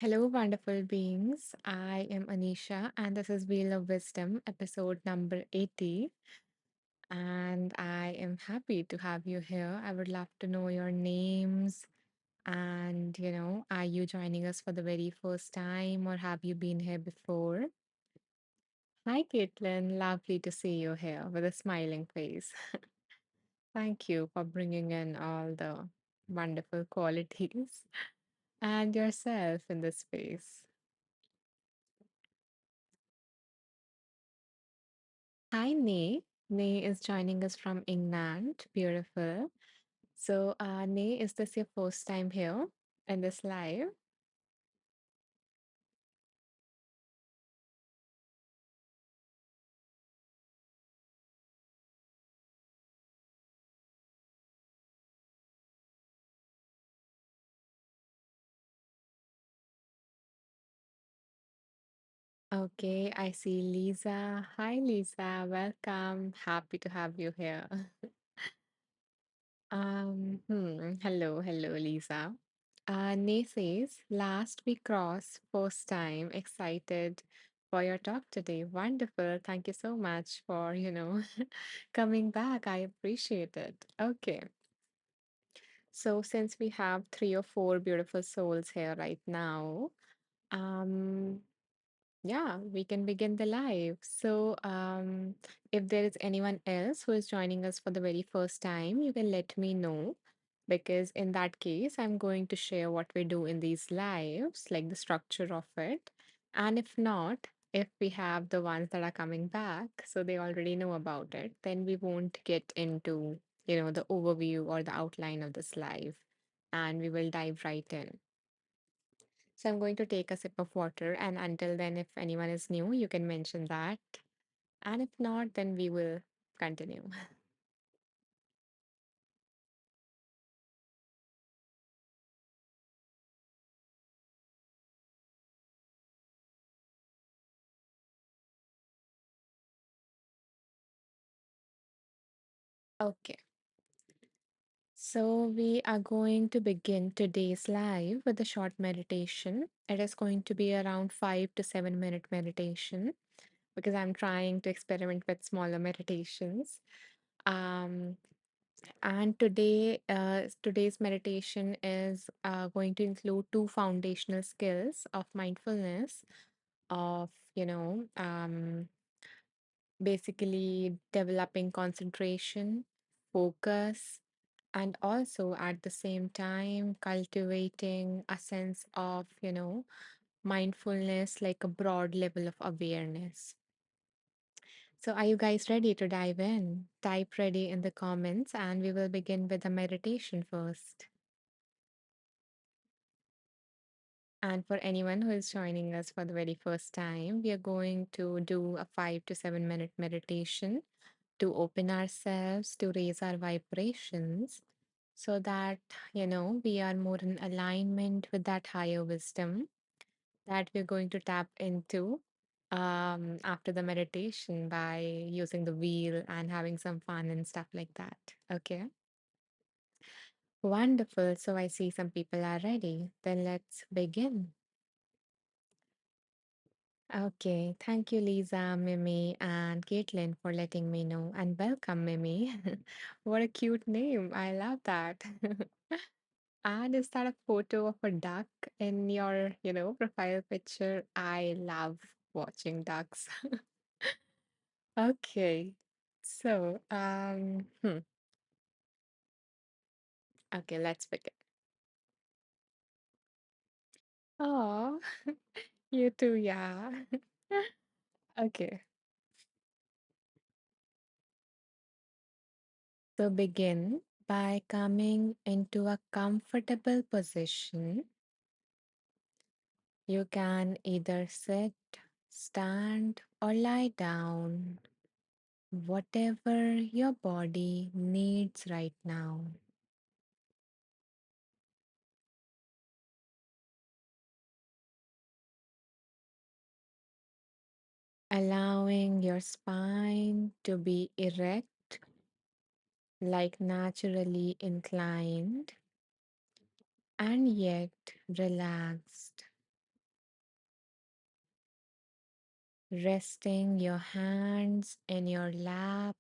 Hello, wonderful beings. I am Anisha, and this is Wheel of Wisdom, episode number 80. And I am happy to have you here. I would love to know your names. And, are you joining us for the very first time or have you been here before? Hi, Caitlin. Lovely to see you here with a smiling face. Thank you for bringing in all the wonderful qualities and yourself in this space. Hi, Nay. Nay is joining us from England. Beautiful. So, Nay, is this your first time here in this live? Okay, I see Lisa. Hi, Lisa. Welcome. Happy to have you here. Hello, Lisa. Nay says, last we crossed, first time, excited for your talk today. Wonderful. Thank you so much for, coming back. I appreciate it. Okay. So since we have three or four beautiful souls here right now, um, yeah, we can begin the live. So, if there is anyone else who is joining us for the very first time, you can let me know because in that case, I'm going to share what we do in these lives, like the structure of it. And if not, if we have the ones that are coming back, so they already know about it, then we won't get into, the overview or the outline of this live, and we will dive right in. So I'm going to take a sip of water, and until then, if anyone is new, you can mention that. And if not, then we will continue. Okay. So we are going to begin today's live with a short meditation. It is going to be around 5 to 7 minute meditation because I'm trying to experiment with smaller meditations. Um, and today's meditation is going to include two foundational skills of mindfulness of basically developing concentration, focus, and also at the same time cultivating a sense of mindfulness, like a broad level of awareness. So are you guys ready to dive in? Type ready in the comments and we will begin with the meditation first. And for anyone who is joining us for the very first time, we are going to do a 5 to 7 minute meditation to open ourselves, to raise our vibrations, so that, we are more in alignment with that higher wisdom that we're going to tap into after the meditation by using the wheel and having some fun and stuff like that. Okay. Wonderful. So I see some people are ready. Then let's begin. Okay, thank you, Lisa, Mimi, and Caitlin for letting me know. And welcome, Mimi. What a cute name. I love that. And is that a photo of a duck in your, profile picture? I love watching ducks. Okay. So, okay, let's begin. Oh, you too, yeah. Okay. So begin by coming into a comfortable position. You can either sit, stand, or lie down, whatever your body needs right now. Allowing your spine to be erect, like naturally inclined, and yet relaxed. resting your hands in your lap,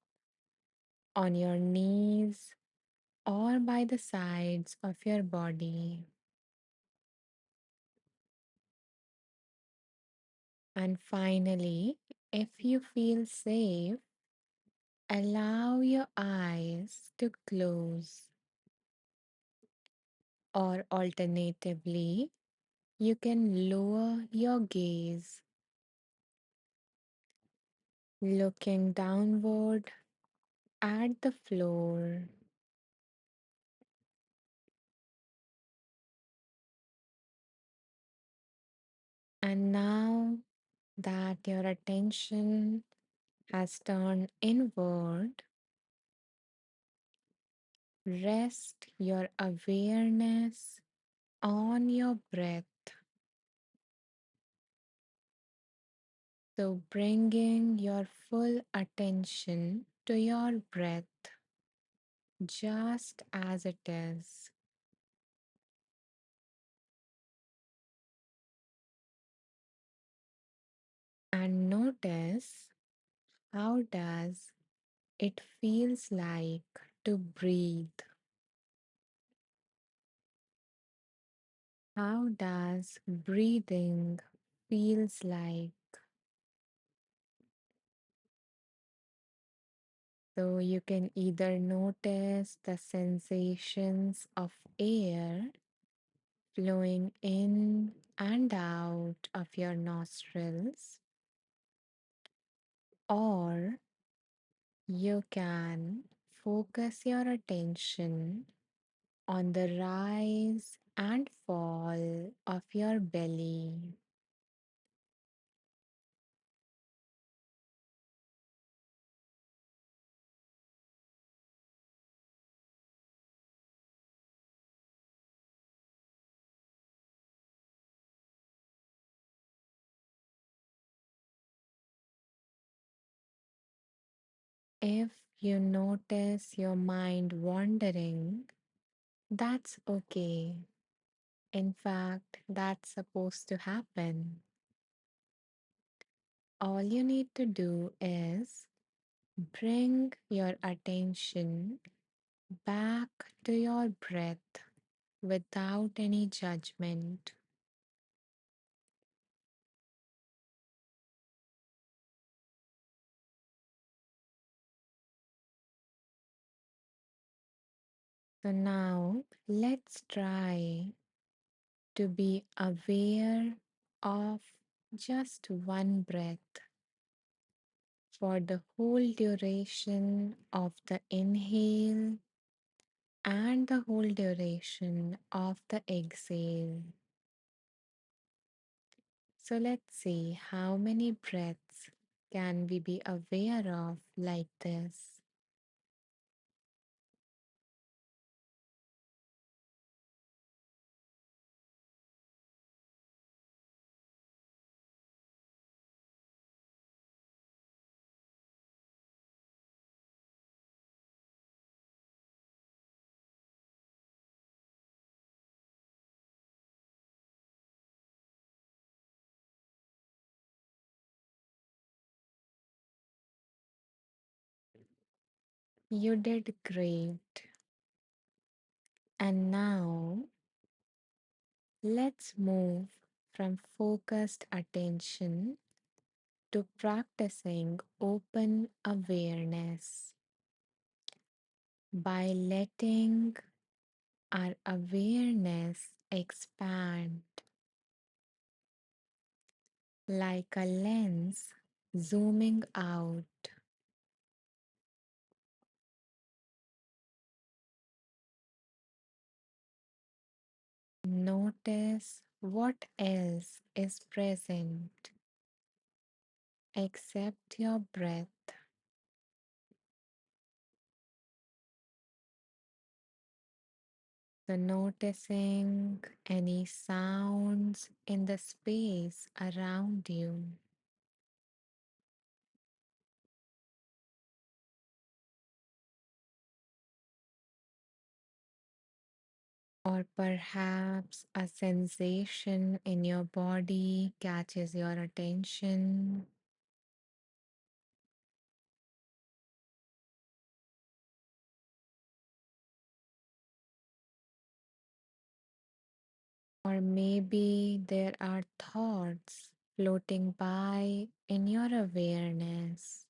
on your knees, or by the sides of your body. And finally, if you feel safe, allow your eyes to close, or alternatively, you can lower your gaze, looking downward at the floor. And now that your attention has turned inward, rest your awareness on your breath. So, bringing your full attention to your breath just as it is. And notice how does it feels like to breathe. How does breathing feels like? So you can either notice the sensations of air flowing in and out of your nostrils, or you can focus your attention on the rise and fall of your belly. If you notice your mind wandering, that's okay. In fact, that's supposed to happen. All you need to do is bring your attention back to your breath without any judgment. So now let's try to be aware of just one breath for the whole duration of the inhale and the whole duration of the exhale. So let's see how many breaths can we be aware of like this. You did great. And now let's move from focused attention to practicing open awareness by letting our awareness expand like a lens zooming out. Notice what else is present except your breath. So, noticing any sounds in the space around you, or perhaps a sensation in your body catches your attention. Or maybe there are thoughts floating by in your awareness.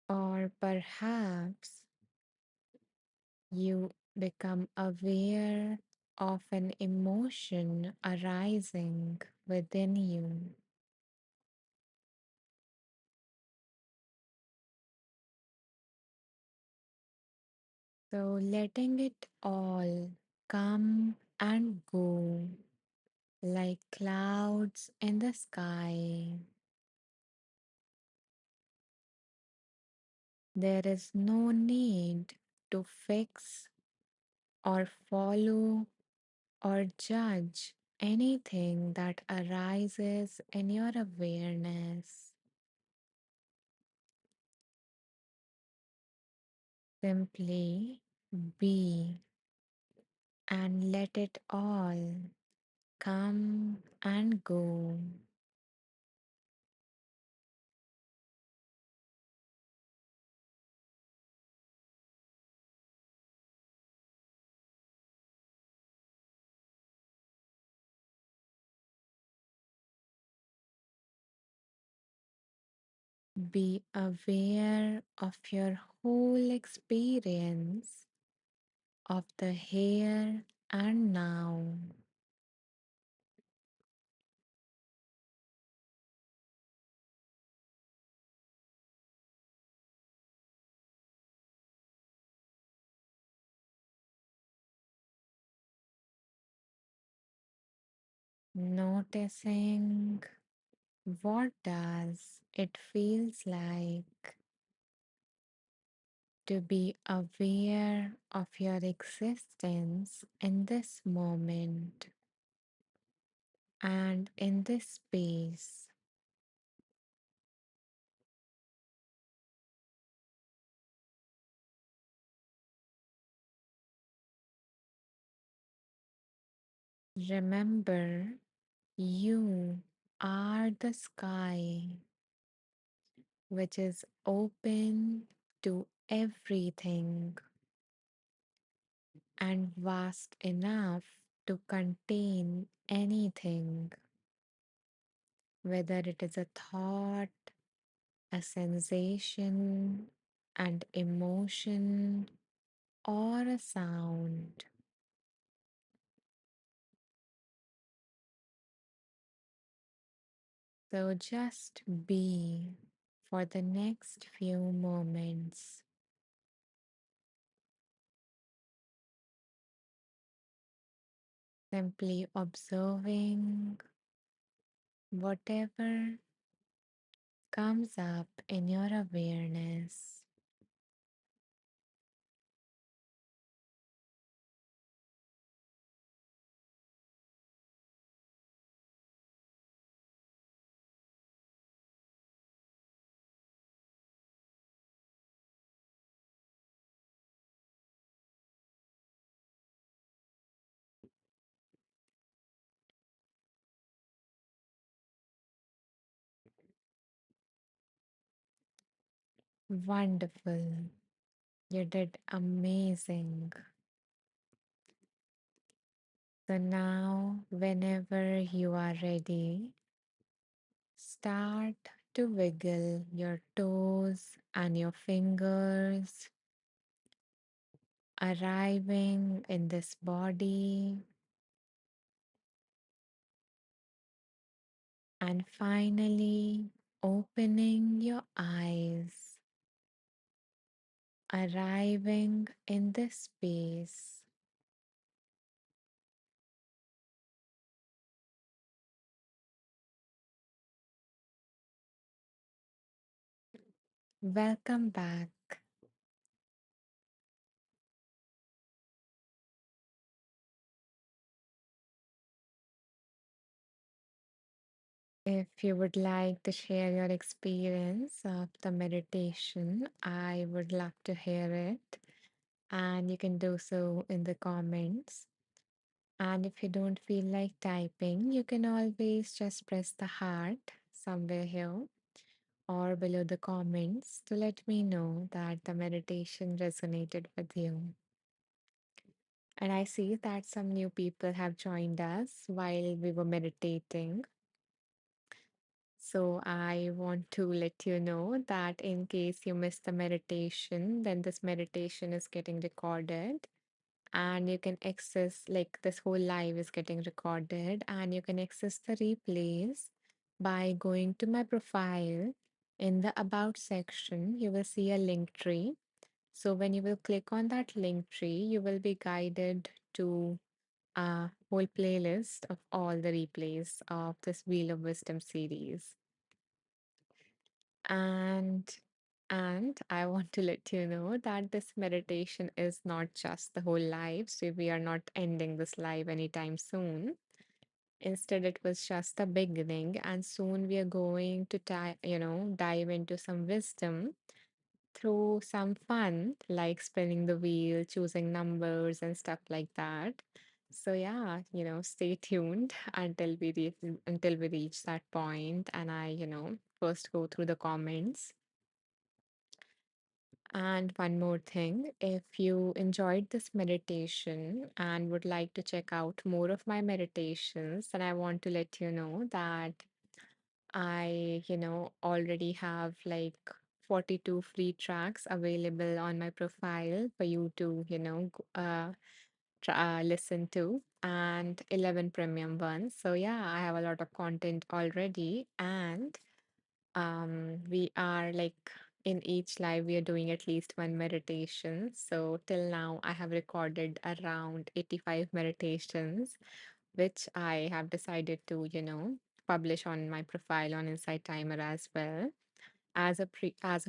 Or perhaps you become aware of an emotion arising within you. So letting it all come and go like clouds in the sky. There is no need to fix or follow or judge anything that arises in your awareness. Simply be and let it all come and go. Be aware of your whole experience of the here and now. Noticing what does it feels like to be aware of your existence in this moment and in this space. Remember, you are the sky which is open to everything and vast enough to contain anything, whether it is a thought, a sensation, and emotion, or a sound. So just be for the next few moments, simply observing whatever comes up in your awareness. Wonderful. You did amazing. So now, whenever you are ready, start to wiggle your toes and your fingers, arriving in this body, and finally opening your eyes, arriving in this space. Welcome back. If you would like to share your experience of the meditation, I would love to hear it. And you can do so in the comments. And if you don't feel like typing, you can always just press the heart somewhere here or below the comments to let me know that the meditation resonated with you. And I see that some new people have joined us while we were meditating. So I want to let you know that in case you missed the meditation, then this meditation is getting recorded and you can access, like, this whole live is getting recorded and you can access the replays by going to my profile. In the about section you will see a link tree. So when you will click on that link tree, you will be guided to a whole playlist of all the replays of this Wheel of Wisdom series. And and I want to let you know that this meditation is not just the whole life, so we are not ending this live anytime soon. Instead, it was just the beginning, and soon we are going to dive into some wisdom through some fun, like spinning the wheel, choosing numbers, and stuff like that. So yeah, stay tuned until we reach that point, and I, first go through the comments. And one more thing, if you enjoyed this meditation and would like to check out more of my meditations, then I want to let you know that I, already have like 42 free tracks available on my profile for you to, listen to, and 11 premium ones. So, yeah, I have a lot of content already. And we are like in each live, we are doing at least one meditation. So, till now, I have recorded around 85 meditations, which I have decided to, publish on my profile on Insight Timer as well as a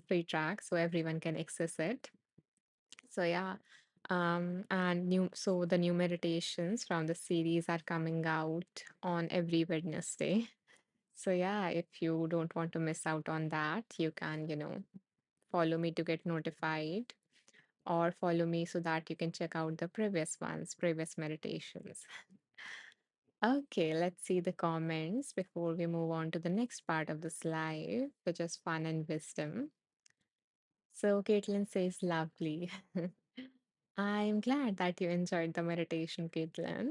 free track so everyone can access it. So yeah, and the new meditations from the series are coming out on every Wednesday. So yeah, if you don't want to miss out on that, you can, follow me to get notified, or follow me so that you can check out the previous meditations. Okay, let's see the comments before we move on to the next part of this live, which is fun and wisdom. So Caitlin says, lovely. I'm glad that you enjoyed the meditation, Caitlin.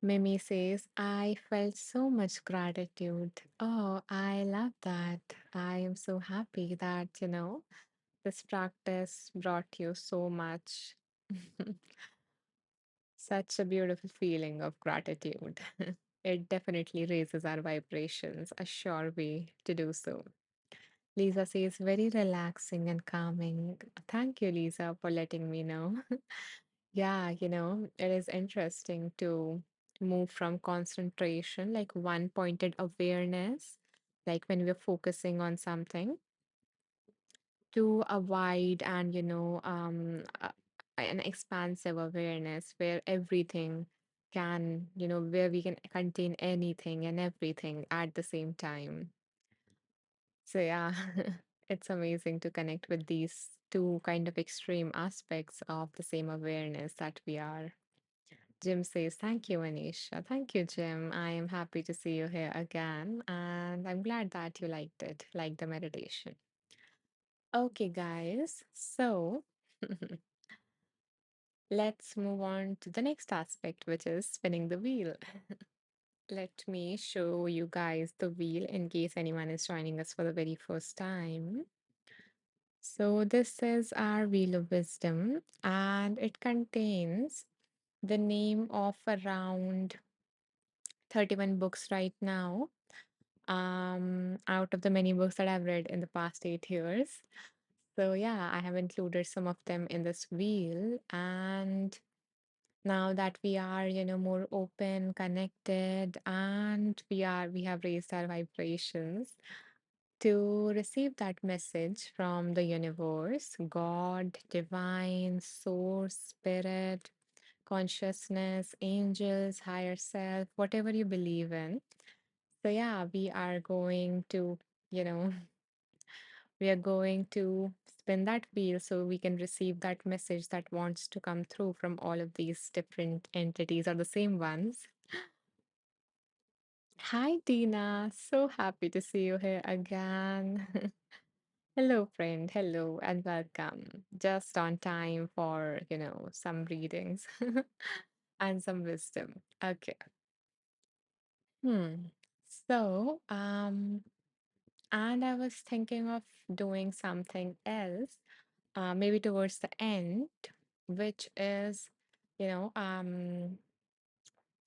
Mimi says, I felt so much gratitude. Oh, I love that. I am so happy that, this practice brought you so much. Such a beautiful feeling of gratitude. It definitely raises our vibrations, a sure way to do so. Lisa says, very relaxing and calming. Thank you, Lisa, for letting me know. Yeah, it is interesting to move from concentration, like one pointed awareness, like when we're focusing on something, to a wide and, an expansive awareness where everything where we can contain anything and everything at the same time. So yeah, it's amazing to connect with these two kind of extreme aspects of the same awareness that we are. Jim says, thank you, Anisha. Thank you, Jim. I am happy to see you here again, and I'm glad that you liked it, like the meditation. Okay, guys, so let's move on to the next aspect, which is spinning the wheel. Let me show you guys the wheel in case anyone is joining us for the very first time. So, this is our Wheel of Wisdom, and it contains the name of around 31 books right now, out of the many books that I've read in the past 8 years. So, yeah, I have included some of them in this wheel. And now that we are, more open, connected, and we have raised our vibrations, to receive that message from the universe, God, divine, source, spirit, consciousness, angels, higher self, whatever you believe in. So, yeah, you know, we are going to spin that wheel so we can receive that message that wants to come through from all of these different entities or the same ones. Hi, Dina. So happy to see you here again. Hello, friend. Hello, and welcome. Just on time for, some readings and some wisdom. Okay. Hmm. So, and I was thinking of doing something else, maybe towards the end, which is, you know,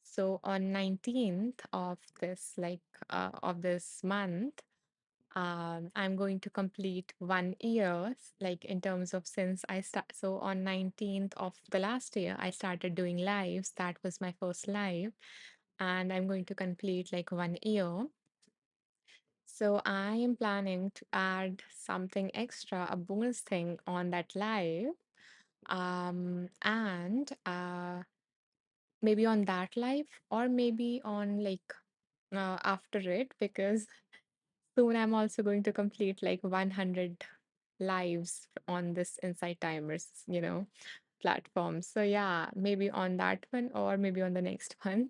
so on 19th of this, of this month, I'm going to complete 1 year, like in terms of since I start. So on 19th of the last year, I started doing lives. That was my first live, and I'm going to complete like 1 year. So I am planning to add something extra, a bonus thing on that live, and maybe on that live, or maybe on like after it, because soon I'm also going to complete like 100 lives on this Insight Timers, platform. So yeah, maybe on that one or maybe on the next one.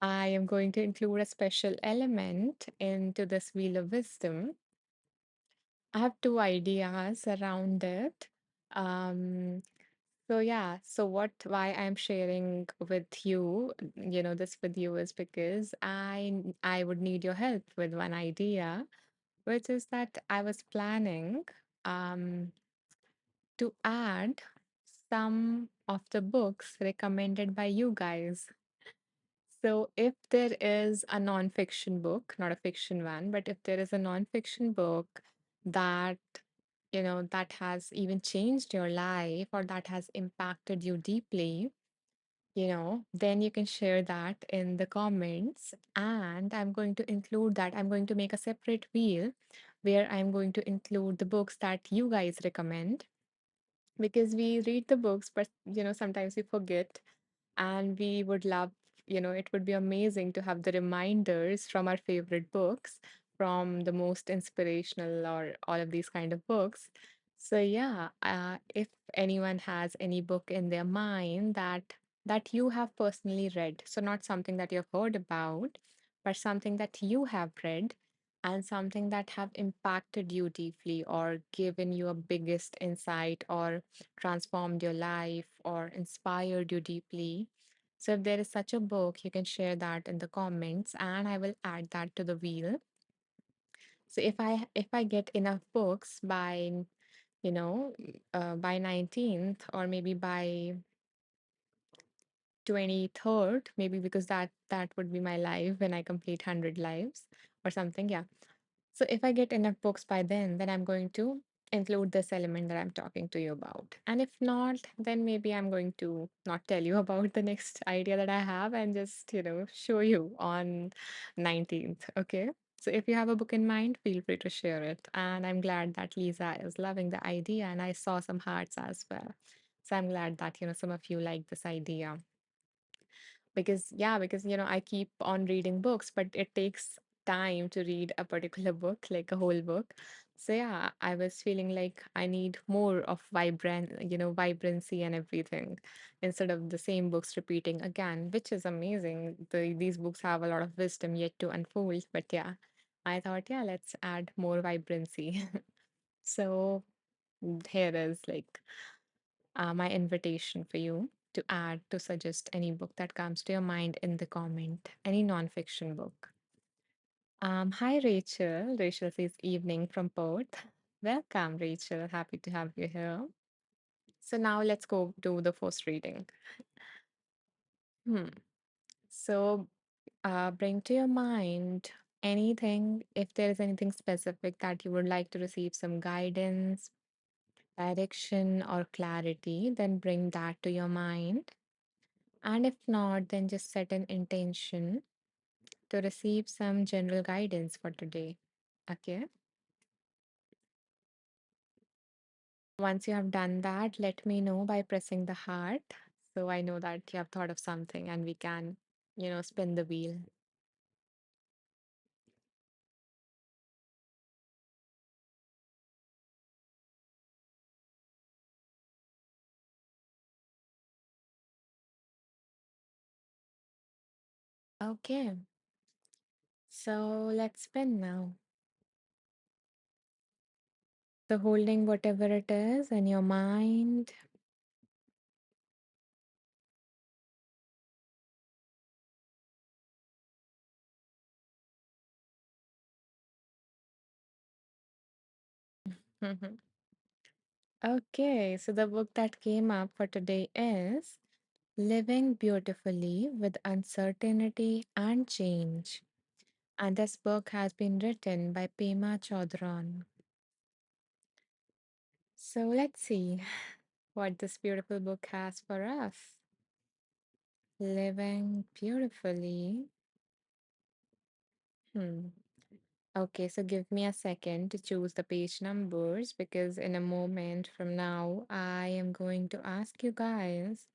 I am going to include a special element into this Wheel of Wisdom. I have two ideas around it. Um, so yeah, so why I'm sharing with you, this with you is because I would need your help with one idea, which is that I was planning um to add some of the books recommended by you guys. So if there is a non-fiction book, not a fiction one, but if there is a non-fiction book that that has even changed your life or that has impacted you deeply, then you can share that in the comments. And I'm going to include that. I'm going to make a separate wheel where I'm going to include the books that you guys recommend, because we read the books, but sometimes we forget, and we would love, it would be amazing to have the reminders from our favorite books, from the most inspirational or all of these kind of books. So yeah, if anyone has any book in their mind that you have personally read, so not something that you've heard about, but something that you have read and something that have impacted you deeply or given you a biggest insight or transformed your life or inspired you deeply. So if there is such a book, you can share that in the comments and I will add that to the wheel. So if I get enough books by, by 19th or maybe by 23rd, maybe, because that would be my live when I complete 100 lives or something. Yeah. So if I get enough books by then I'm going to include this element that I'm talking to you about. And if not, then maybe I'm going to not tell you about the next idea that I have and just, show you on 19th. Okay. So if you have a book in mind, feel free to share it. And I'm glad that Lisa is loving the idea and I saw some hearts as well. So I'm glad that, some of you like this idea, because I keep on reading books, but it takes time to read a particular book, like a whole book. So yeah, I was feeling like I need more of vibrancy and everything, instead of the same books repeating again, which is amazing. These books have a lot of wisdom yet to unfold, but yeah, I thought, yeah, let's add more vibrancy. So here is like my invitation for you to add, to suggest any book that comes to your mind in the comment, any nonfiction book. Hi, Rachel. Rachel says evening from Perth. Welcome, Rachel. Happy to have you here. So now let's go to the first reading. Hmm. So bring to your mind anything, if there is anything specific that you would like to receive some guidance, direction, or clarity, then bring that to your mind. And if not, then just set an intention to receive some general guidance for today. Okay. Once you have done that, let me know by pressing the heart. So I know that you have thought of something and we can, spin the wheel. Okay, so let's spin now. So, holding whatever it is in your mind. Okay, so the book that came up for today is Living Beautifully with Uncertainty and Change. And this book has been written by Pema Chodron. So let's see what this beautiful book has for us. Living Beautifully. Hmm. Okay, so give me a second to choose the page numbers because in a moment from now, I am going to ask you guys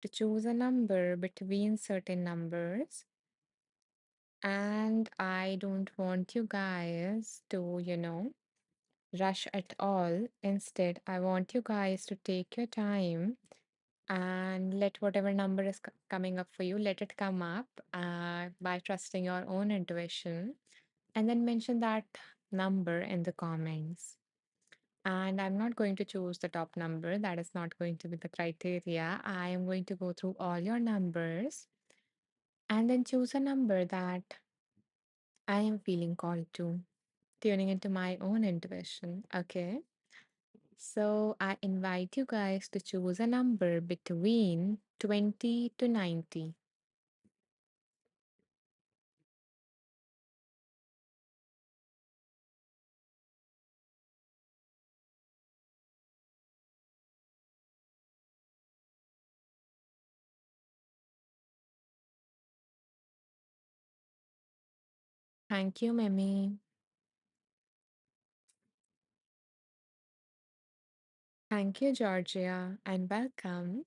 to choose a number between certain numbers. And I don't want you guys to, rush at all. Instead, I want you guys to take your time and let whatever number is coming up for you, let it come up by trusting your own intuition and then mention that number in the comments. And I'm not going to choose the top number. That is not going to be the criteria. I am going to go through all your numbers and then choose a number that I am feeling called to, tuning into my own intuition. Okay. So I invite you guys to choose a number between 20 to 90. Thank you, Mimi. Thank you, Georgia, and welcome.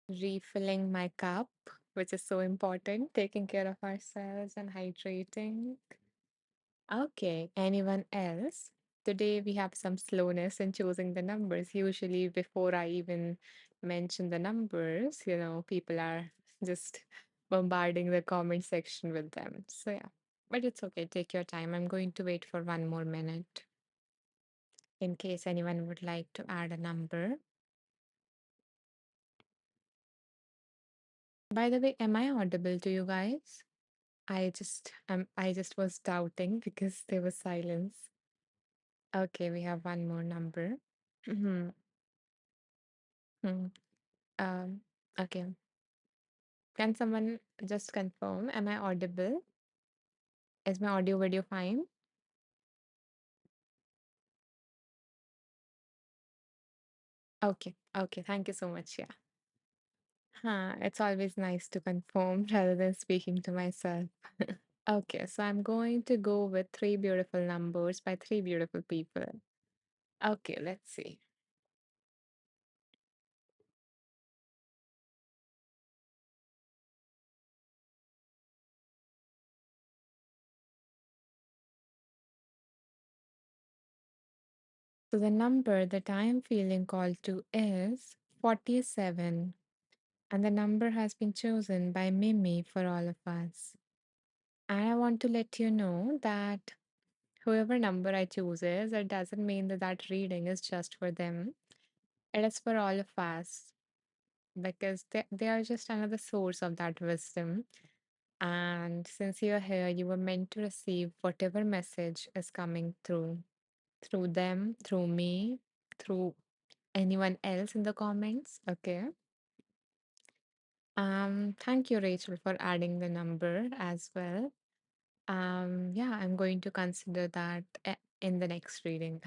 Refilling my cup, which is so important, taking care of ourselves and hydrating. Okay, anyone else? Today we have some slowness in choosing the numbers. Usually, before I even mention the numbers, people are just bombarding the comment section with them. So, yeah, but it's okay. Take your time. I'm going to wait for one more minute in case anyone would like to add a number. By the way, am I audible to you guys? I just was doubting because there was silence. Okay, we have one more number. Mhm. Hmm. Um, okay. Can someone just confirm? Am I audible? Is my audio video fine? Okay. Okay. Thank you so much. Yeah. Huh. It's always nice to confirm rather than speaking to myself. Okay. So I'm going to go with three beautiful numbers by three beautiful people. Okay. Let's see. So the number that I am feeling called to is 47. And the number has been chosen by Mimi for all of us. And I want to let you know that whoever number I chooses, it doesn't mean that that reading is just for them. It is for all of us because they are just another source of that wisdom. And since you're here, you were meant to receive whatever message is coming through them, through me, through anyone else in the comments. Okay. Thank you, Rachel, for adding the number as well. Yeah, I'm going to consider that in the next reading.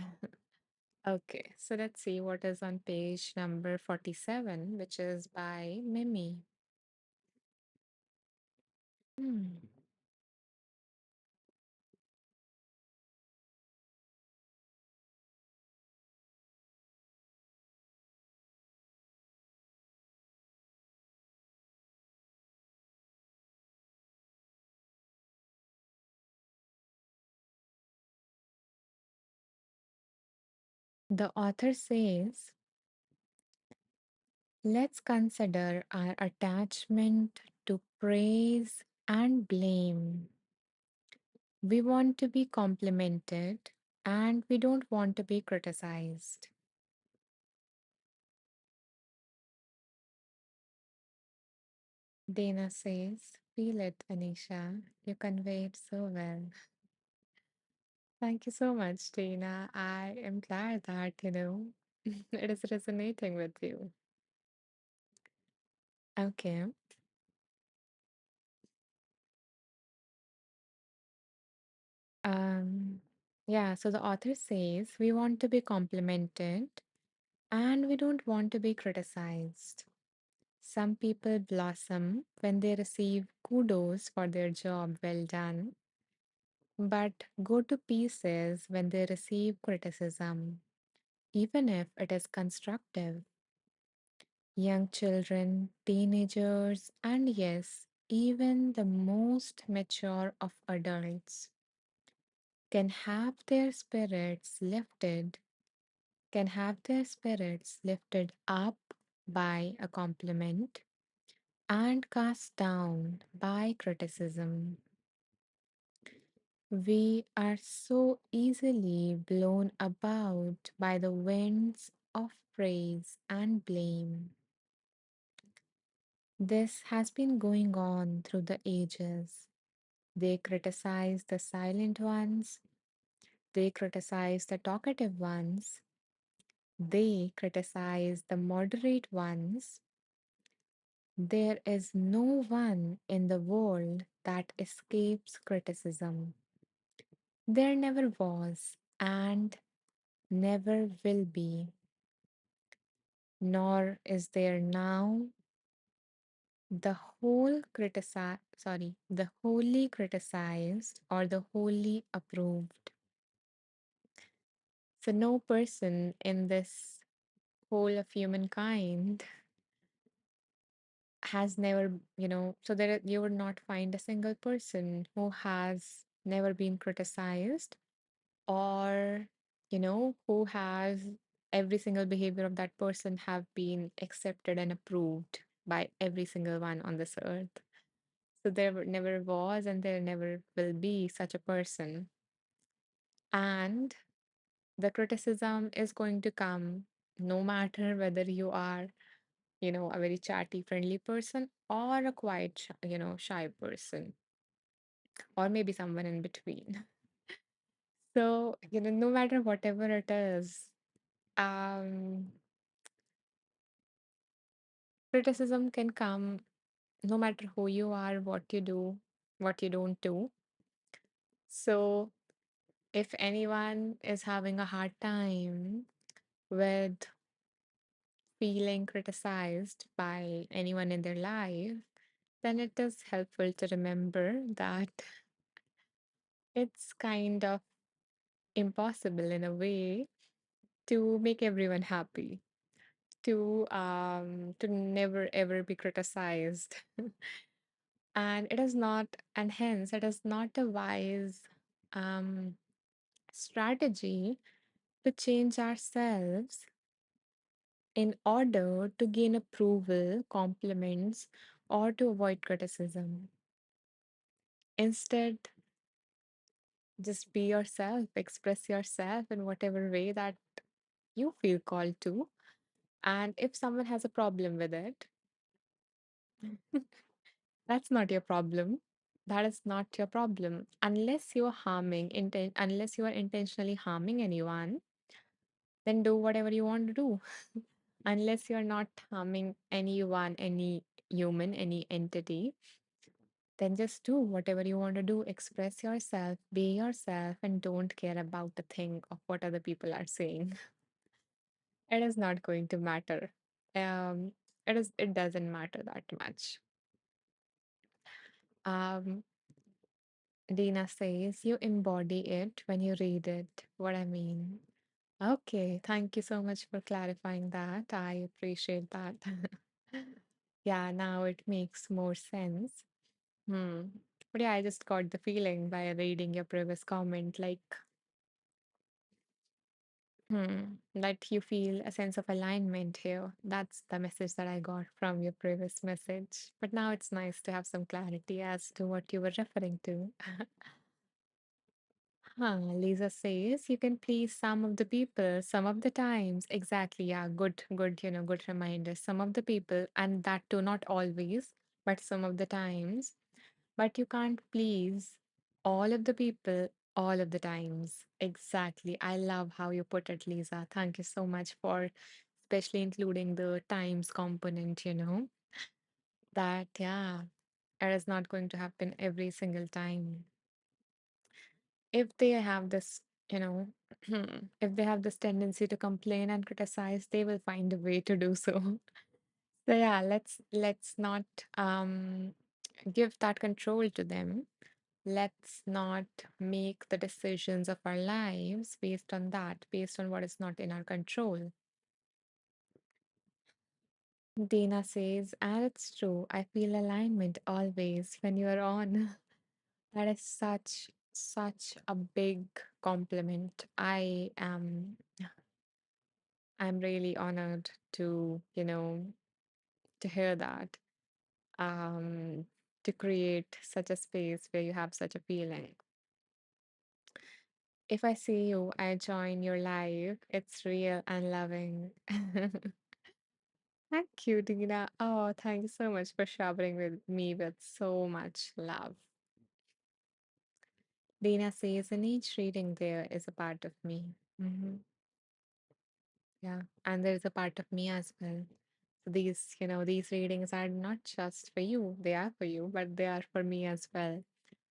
Okay, so let's see what is on page number 47, which is by Mimi. Hmm. The author says, let's consider our attachment to praise and blame. We want to be complimented and we don't want to be criticized. Dana says, feel it, Anisha. You convey it so well. Thank you so much, Dana. I am glad that, it is resonating with you. Okay. Um, yeah, so the author says we want to be complimented and we don't want to be criticized. Some people blossom when they receive kudos for their job well done, but go to pieces when they receive criticism, even if it is constructive. Young children, teenagers, and yes, even the most mature of adults can have their spirits lifted, can have their spirits lifted up by a compliment and cast down by criticism. We are so easily blown about by the winds of praise and blame. This has been going on through the ages. They criticize the silent ones, they criticize the talkative ones, they criticize the moderate ones. There is no one in the world that escapes criticism. There never was and never will be, nor is there now the wholly criticized or the wholly approved. So no person in this whole of humankind has never, so there you would not find a single person who has never been criticized or who has every single behavior of that person have been accepted and approved by every single one on this earth. So never was and there never will be such a person. And the criticism is going to come no matter whether you are a very chatty friendly person or a quiet shy person or maybe someone in between. So no matter whatever it is, um criticism can come no matter who you are, what you do, what you don't do. So, if anyone is having a hard time with feeling criticized by anyone in their life, then it is helpful to remember that it's kind of impossible in a way to make everyone happy, to never ever be criticized. And it is not, and hence it is not a wise um, strategy to change ourselves in order to gain approval, compliments, or to avoid criticism. Instead, just be yourself, express yourself in whatever way that you feel called to. And if someone has a problem with it, that's not your problem. That is not your problem. Unless you are intentionally harming anyone, then do whatever you want to do. Unless you're not harming anyone, any human, any entity, then just do whatever you want to do. Express yourself, be yourself, and don't care about the thing of what other people are saying. It is not going to matter. Um, it doesn't matter that much. Um, Dina says you embody it when you read it. What I mean. Okay, thank you so much for clarifying that. I appreciate that. Yeah, now it makes more sense. Hmm. But yeah, I just got the feeling by reading your previous comment, like That you feel a sense of alignment here. That's the message that I got from your previous message. But now it's nice to have some clarity as to what you were referring to. Lisa says you can please some of the people some of the times. Exactly. Yeah. Good, good reminder. Some of the people, and that too, not always, but some of the times. But you can't please all of the people all of the times. Exactly. I love how you put it, Lisa. Thank you so much for especially including the times component. That, yeah, it is not going to happen every single time. If they have this, you know, if they have this tendency to complain and criticize, they will find a way to do so. So yeah, let's not um give that control to them. Let's not make the decisions of our lives based on that, based on what is not in our control. Dana says, and it's true, I feel alignment always when you're on. That is such a big compliment. I'm really honored to hear that. Um, to create such a space where you have such a feeling. If I see you, I join your life. It's real and loving. Thank you, Dina. Oh, thank you so much for showering with me with so much love. Dina says, in each reading, there is a part of me. Yeah, and there's a part of me as well. So these readings are not just for you, they are for you, but they are for me as well.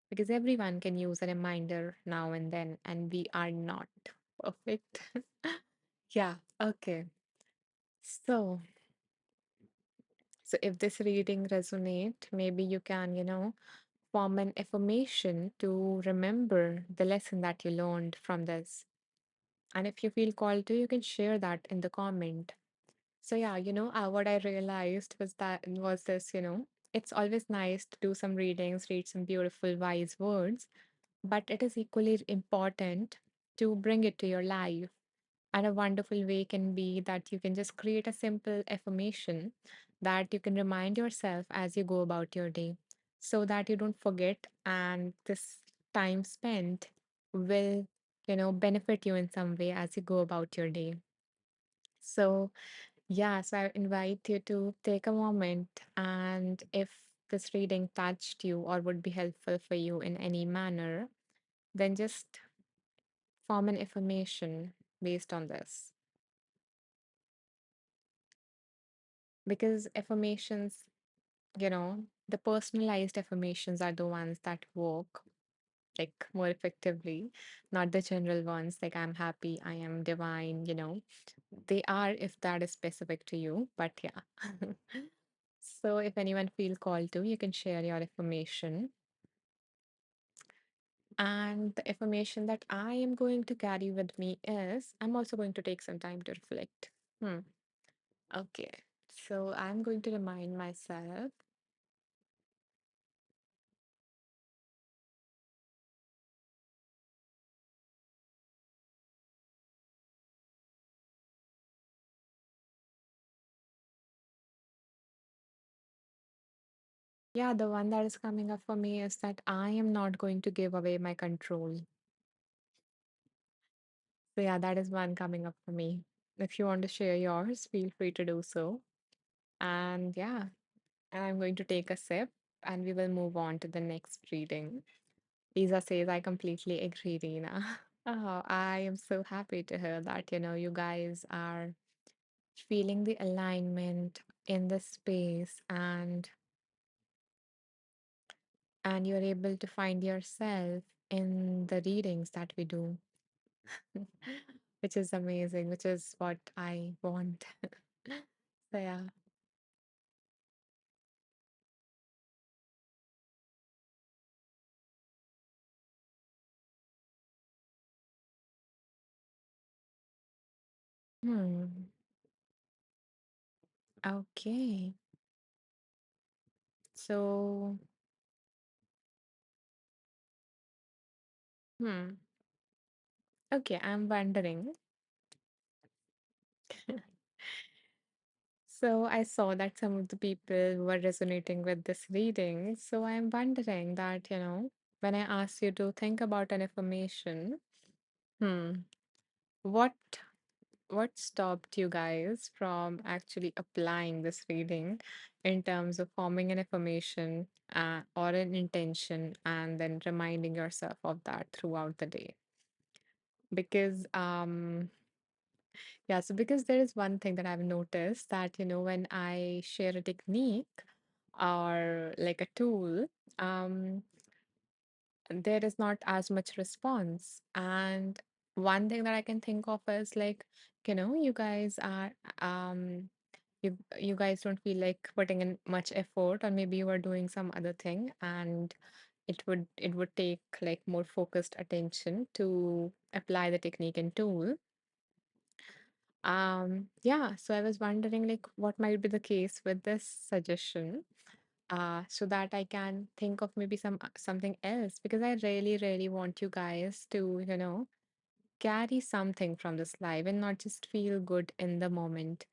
Because everyone can use a reminder now and then, and we are not perfect. Yeah, okay. So, so if this reading resonate, maybe you can, form an affirmation to remember the lesson that you learned from this. And if you feel called to, you can share that in the comment. So yeah, what I realized was this, it's always nice to do some readings, read some beautiful wise words, but it is equally important to bring it to your life. And a wonderful way can be that you can just create a simple affirmation that you can remind yourself as you go about your day so that you don't forget and this time spent will, benefit you in some way as you go about your day. So, yeah, so I invite you to take a moment and if this reading touched you or would be helpful for you in any manner, then just form an affirmation based on this. Because affirmations, the personalized affirmations are the ones that work like more effectively, not the general ones like I'm happy, I am divine. They are if that is specific to you, but yeah. So if anyone feel called to, you can share your affirmation. And the affirmation that I am going to carry with me is I'm also going to take some time to reflect. Hmm. Okay. So I'm going to remind myself. Yeah, the one that is coming up for me is that I am not going to give away my control. So, yeah, that is one coming up for me. If you want to share yours, feel free to do so. And yeah, and I'm going to take a sip and we will move on to the next reading. Lisa says, I completely agree, Rina. Oh, I am so happy to hear that, you guys are feeling the alignment in the space and you're able to find yourself in the readings that we do, which is amazing, which is what I want. So yeah. Hmm. Okay. So, hmm. Okay, I'm wondering. So I saw that some of the people were resonating with this reading. So I'm wondering that, when I asked you to think about an affirmation, hmm, what what stopped you guys from actually applying this reading in terms of forming an affirmation or an intention and then reminding yourself of that throughout the day? Because yeah, so because there is one thing that I've noticed that, when I share a technique or like a tool, um, there is not as much response. And one thing that I can think of is like, you guys are you guys don't feel like putting in much effort, or maybe you are doing some other thing, and it would take like more focused attention to apply the technique and tool. Yeah, so I was wondering like what might be the case with this suggestion, so that I can think of maybe something else, because I really, really want you guys to, carry something from this life and not just feel good in the moment.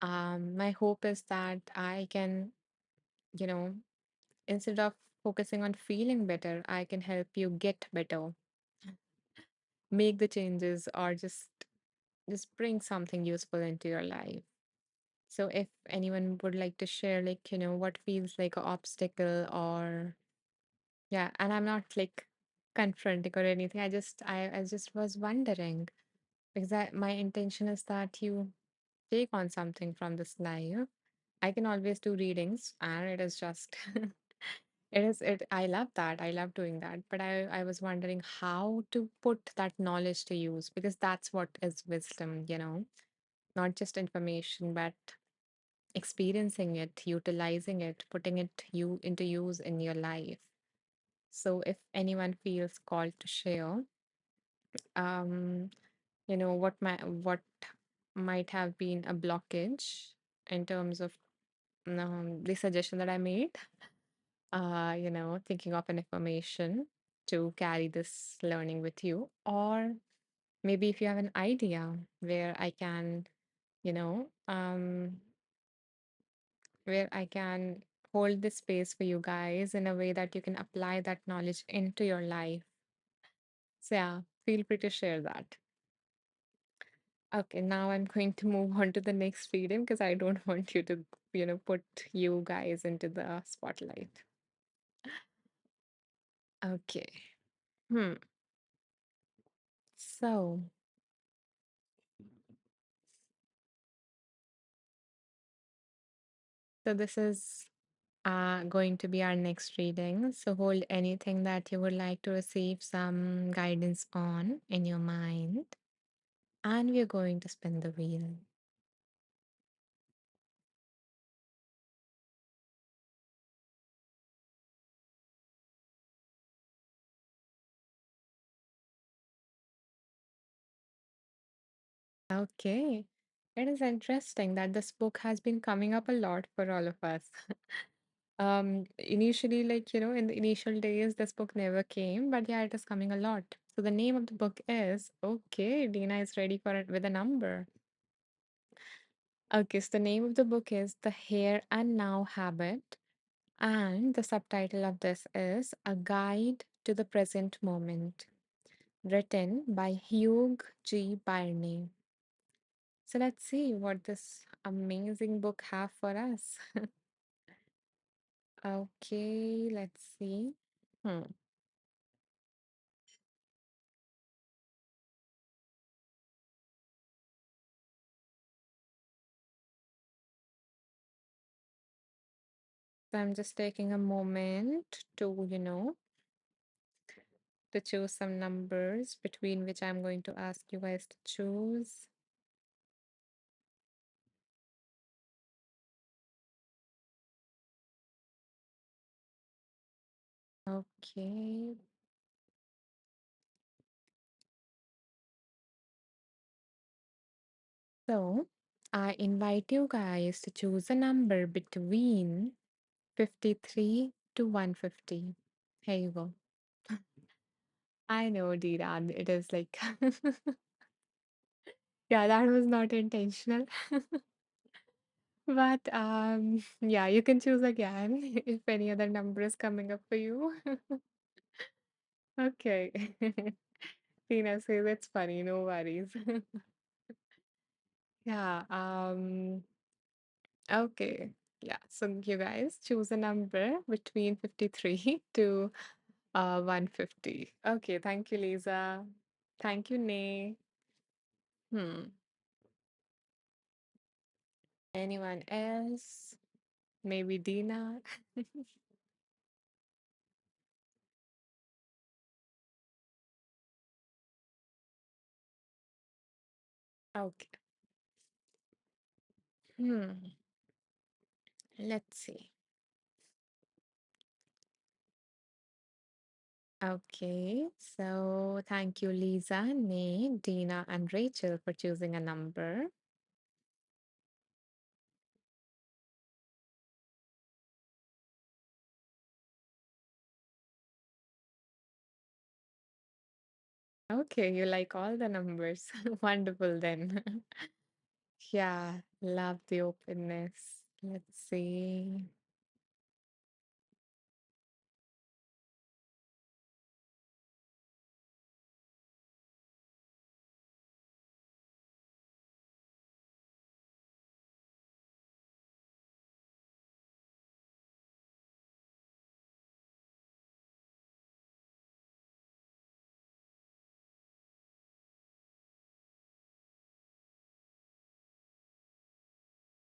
My hope is that I can, you know, instead of focusing on feeling better, I can help you get better, make the changes, or just bring something useful into your life. So if anyone would like to share, like, what feels like an obstacle, or yeah, and I'm not like confronting or anything. I just was wondering, because my intention is that you take on something from this life. I can always do readings, and it is just it I love that. I love doing that. But I was wondering how to put that knowledge to use, because that's what is wisdom, not just information, but experiencing it, utilizing it, putting it you into use in your life. So if anyone feels called to share, um, what might have been a blockage in terms of the suggestion that I made, thinking of an affirmation to carry this learning with you, or maybe if you have an idea where I can, you know, um, where I can hold this space for you guys in a way that you can apply that knowledge into your life. So, yeah, feel free to share that. Okay, now I'm going to move on to the next reading because I don't want you to, put you guys into the spotlight. Okay. Hmm. So, so this is going to be our next reading. So hold anything that you would like to receive some guidance on in your mind, and we're going to spin the wheel. Okay. It is interesting that this book has been coming up a lot for all of us. Initially, like, in the initial days, this book never came, but yeah, it is coming a lot. So the name of the book is, okay, Dina is ready for it with a number. Okay, so the name of the book is The Here and Now Habit, and the subtitle of this is A Guide to the Present Moment, written by Hugh G. Barney. So let's see what this amazing book have for us. Okay, let's see. Hmm. So I'm just taking a moment to, to choose some numbers between which I'm going to ask you guys to choose. Okay. So I invite you guys to choose a number between 53 to 150. Here you go. I know, Dira, it is like, yeah, that was not intentional. But yeah, you can choose again if any other number is coming up for you. Okay. Tina says it's funny, no worries. Yeah, okay. Yeah, so you guys choose a number between 53 to 150. Okay, thank you, Lisa. Thank you, Nay. Hmm. Anyone else? Maybe Dina? Okay. Hmm. Let's see. Okay, so thank you, Lisa, Nay, Dina, and Rachel for choosing a number. Okay, you like all the numbers. Wonderful then. Yeah, love the openness. Let's see.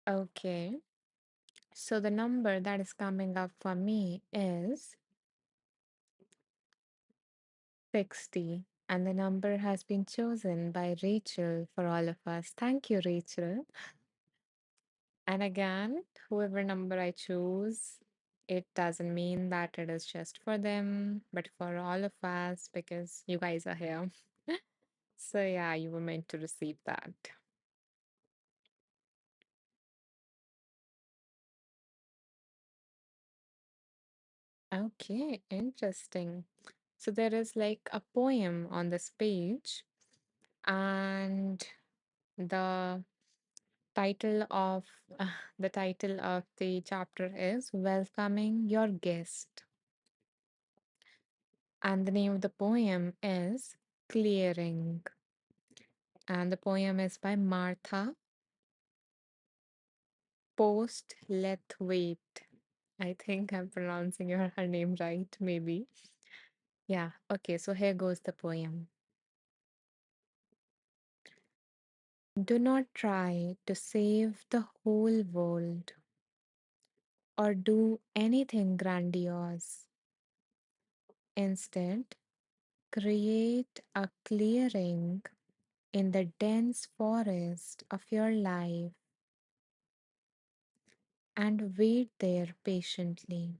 Okay, so the number that is coming up for me is 60, and the number has been chosen by Rachel for all of us. Thank you, Rachel. And again, whoever number I choose, it doesn't mean that it is just for them, but for all of us because you guys are here. So, yeah, you were meant to receive that. Okay, interesting. So, there is like a poem on this page, and the title of the title of the chapter is Welcoming Your Guest, and the name of the poem is Clearing. And the poem is by Martha Post Lethwaite. I think I'm pronouncing her name right, maybe. Yeah, okay, so here goes the poem. Do not try to save the whole world or do anything grandiose. Instead, create a clearing in the dense forest of your life and wait there patiently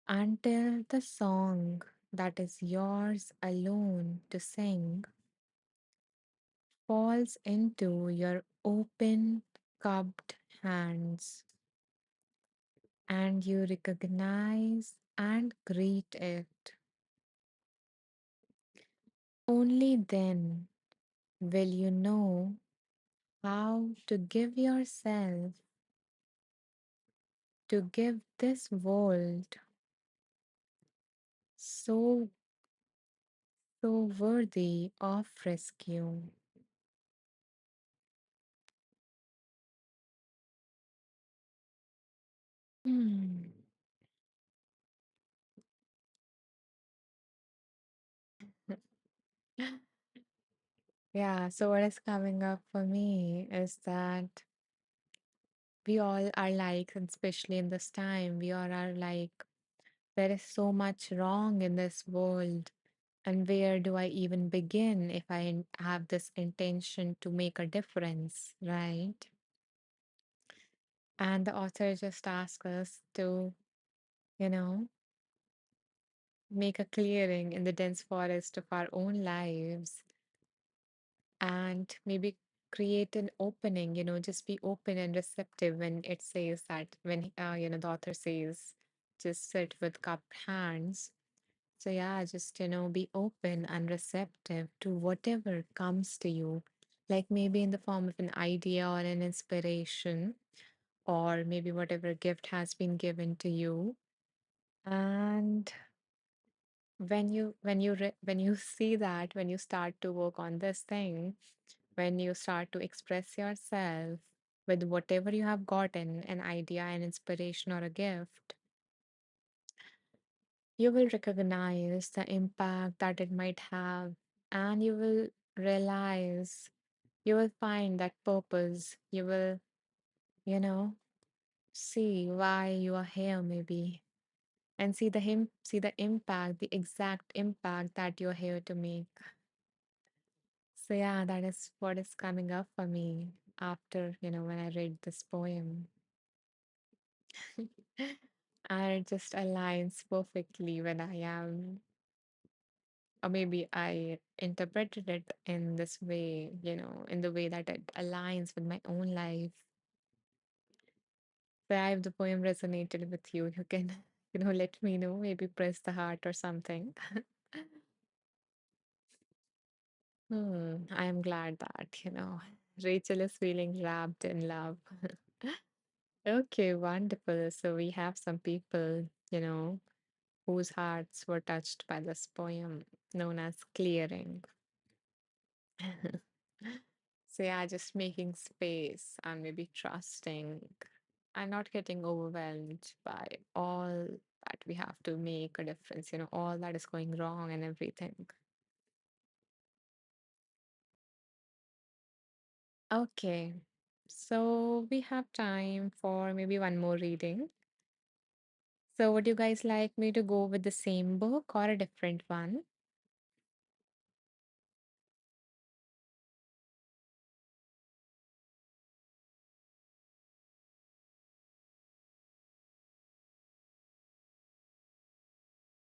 until the song that is yours alone to sing falls into your open, cupped hands and you recognize and greet it. Only then will you know how to give yourself, to give this world so, so worthy of rescue. Hmm. Yeah, so what is coming up for me is that we all are like, and especially in this time, we all are like, there is so much wrong in this world. And where do I even begin if have this intention to make a difference, right? And the author just asks us to, you know, make a clearing in the dense forest of our own lives and maybe create an opening, just be open and receptive when it says that, when, the author says, just sit with cupped hands. So, yeah, just, be open and receptive to whatever comes to you. like maybe in the form of an idea or an inspiration, or maybe whatever gift has been given to you. And when you see that, when you start to work on this thing, when you start to express yourself with whatever you have gotten, an idea, an inspiration, or a gift, you will recognize the impact that it might have, and you will realize, you will find that purpose. You will, you know, see why you are here, maybe, and see the impact, the exact impact that you're here to make. So yeah, that is what is coming up for me after, when I read this poem. And it just aligns perfectly when I am, or maybe I interpreted it in this way, in the way that it aligns with my own life. So if the poem resonated with you, you can, let me know, maybe press the heart or something. I am glad that, Rachel is feeling wrapped in love. Okay, wonderful. So we have some people, whose hearts were touched by this poem known as clearing. So yeah, just making space and maybe trusting and not getting overwhelmed by all that we have to make a difference, all that is going wrong and everything. Okay, so we have time for maybe one more reading. So would you guys like me to go with the same book or a different one?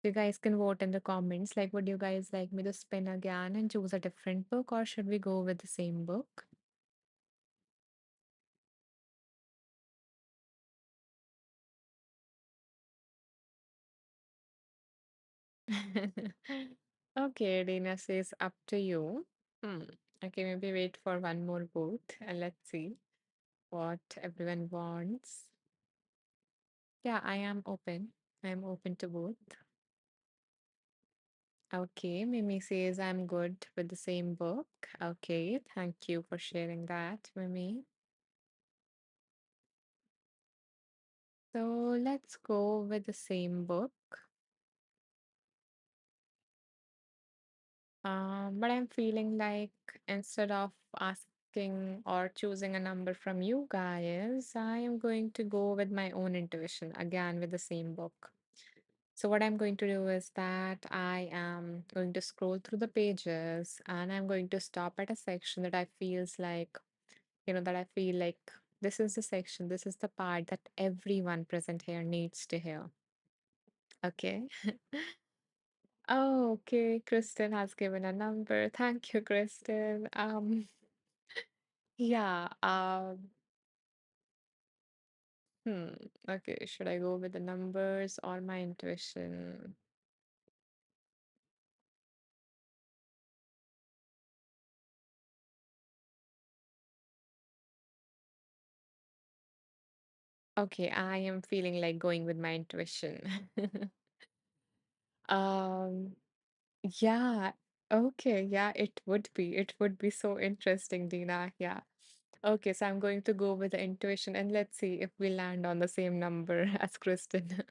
You guys can vote in the comments. Like, would you guys like me to spin again and choose a different book, or should we go with the same book? Okay, Dina says up to you. Hmm. Okay, maybe wait for one more vote and let's see what everyone wants. Yeah, I am open. I'm open to both. Okay, Mimi says I'm good with the same book. Okay, thank you for sharing that, Mimi. So let's go with the same book. But I'm feeling like instead of asking or choosing a number from you guys, I am going to go with my own intuition again with the same book. So, what I'm going to do is that I am going to scroll through the pages and I'm going to stop at a section that I feels like, that I feel like this is the section, this is the part that everyone present here needs to hear. Okay. Oh, okay. Kristen has given a number. Thank you, Kristen. Yeah. Hmm. Okay. Should I go with the numbers or my intuition? Okay, I am feeling like going with my intuition. Um, yeah. Okay, yeah, it would be. It would be so interesting, Dina. Yeah. Okay, so I'm going to go with the intuition and let's see if we land on the same number as Kristen.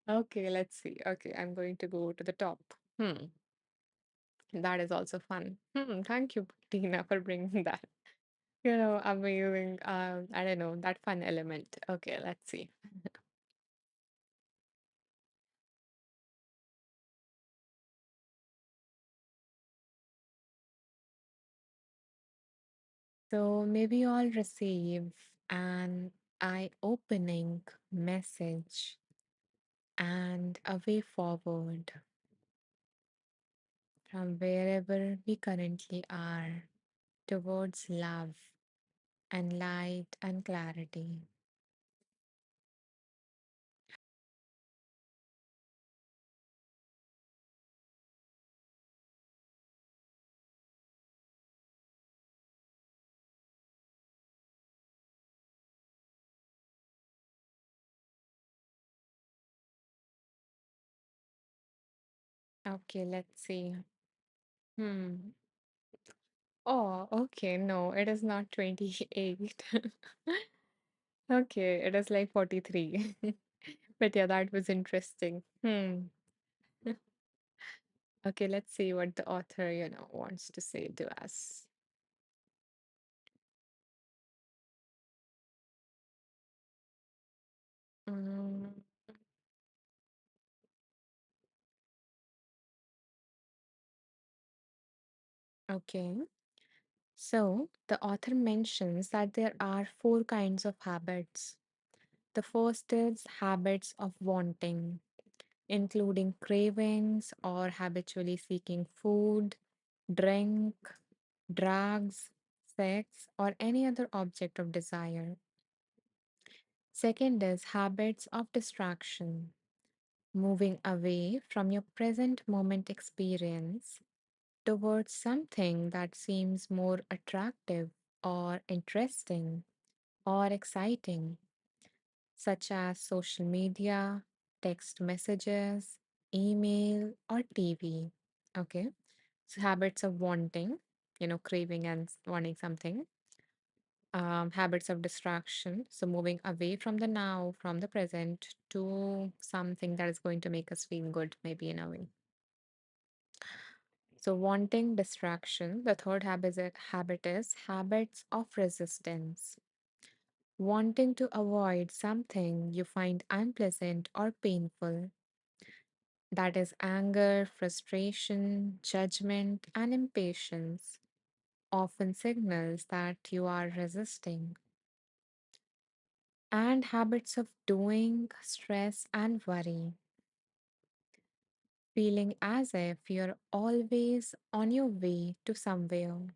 Okay, let's see. Okay, I'm going to go to the top. Hmm, that is also fun. Thank you, Tina, for bringing that. Amazing. I don't know, that fun element. Okay, let's see. So maybe you all receive an eye-opening message and a way forward from wherever we currently are towards love and light and clarity. Okay, let's see. Hmm. Oh, okay. No, it is not 28. Okay, it is like 43. But yeah, that was interesting. Hmm. Okay, let's see what the author, wants to say to us. Mm, okay. So the author mentions that there are four kinds of habits. The first is habits of wanting, including cravings or habitually seeking food, drink, drugs, sex, or any other object of desire. Second is habits of distraction, moving away from your present moment experience towards something that seems more attractive or interesting or exciting, such as social media, text messages, email, or TV. Okay. So, habits of wanting, craving and wanting something. Habits of distraction. So, moving away from the now, from the present to something that is going to make us feel good, maybe in a way. So, wanting distraction. The third habit is habits of resistance. Wanting to avoid something you find unpleasant or painful. That is anger, frustration, judgment, and impatience, often signals that you are resisting. And habits of doing, stress, and worry, feeling as if you're always on your way to somewhere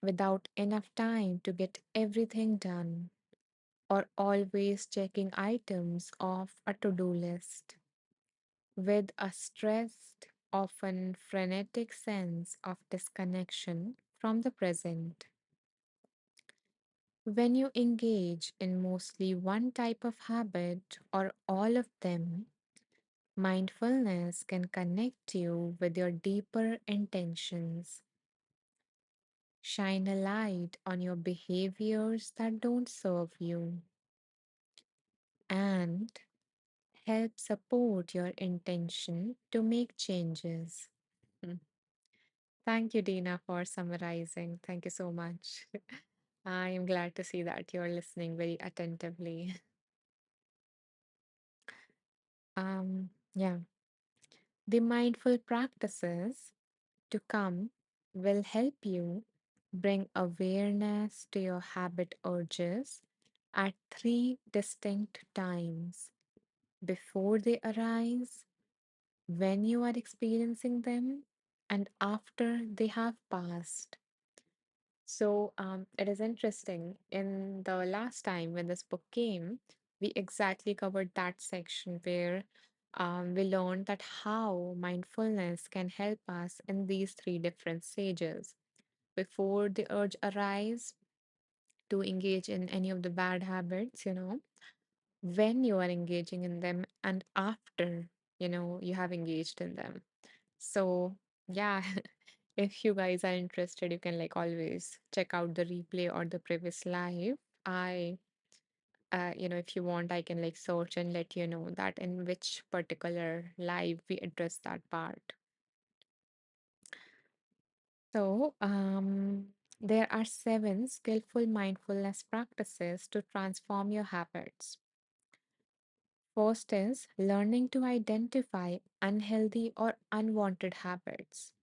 without enough time to get everything done, or always checking items off a to-do list with a stressed, often frenetic sense of disconnection from the present. When you engage in mostly one type of habit or all of them, mindfulness can connect you with your deeper intentions, shine a light on your behaviors that don't serve you, and help support your intention to make changes. Mm. Thank you, Dina, for summarizing. Thank you so much. I am glad to see that you're listening very attentively. Yeah, the mindful practices to come will help you bring awareness to your habit urges at three distinct times: before they arise, when you are experiencing them, and after they have passed. So it is interesting. In the last time when this book came, we exactly covered that section where we learned that how mindfulness can help us in these three different stages: before the urge arise to engage in any of the bad habits, when you are engaging in them, and after, you have engaged in them. So, yeah, if you guys are interested, you can like always check out the replay or the previous live. I, if you want, I can like search and let you know that in which particular live we address that part. So, there are seven skillful mindfulness practices to transform your habits. First is learning to identify unhealthy or unwanted habits,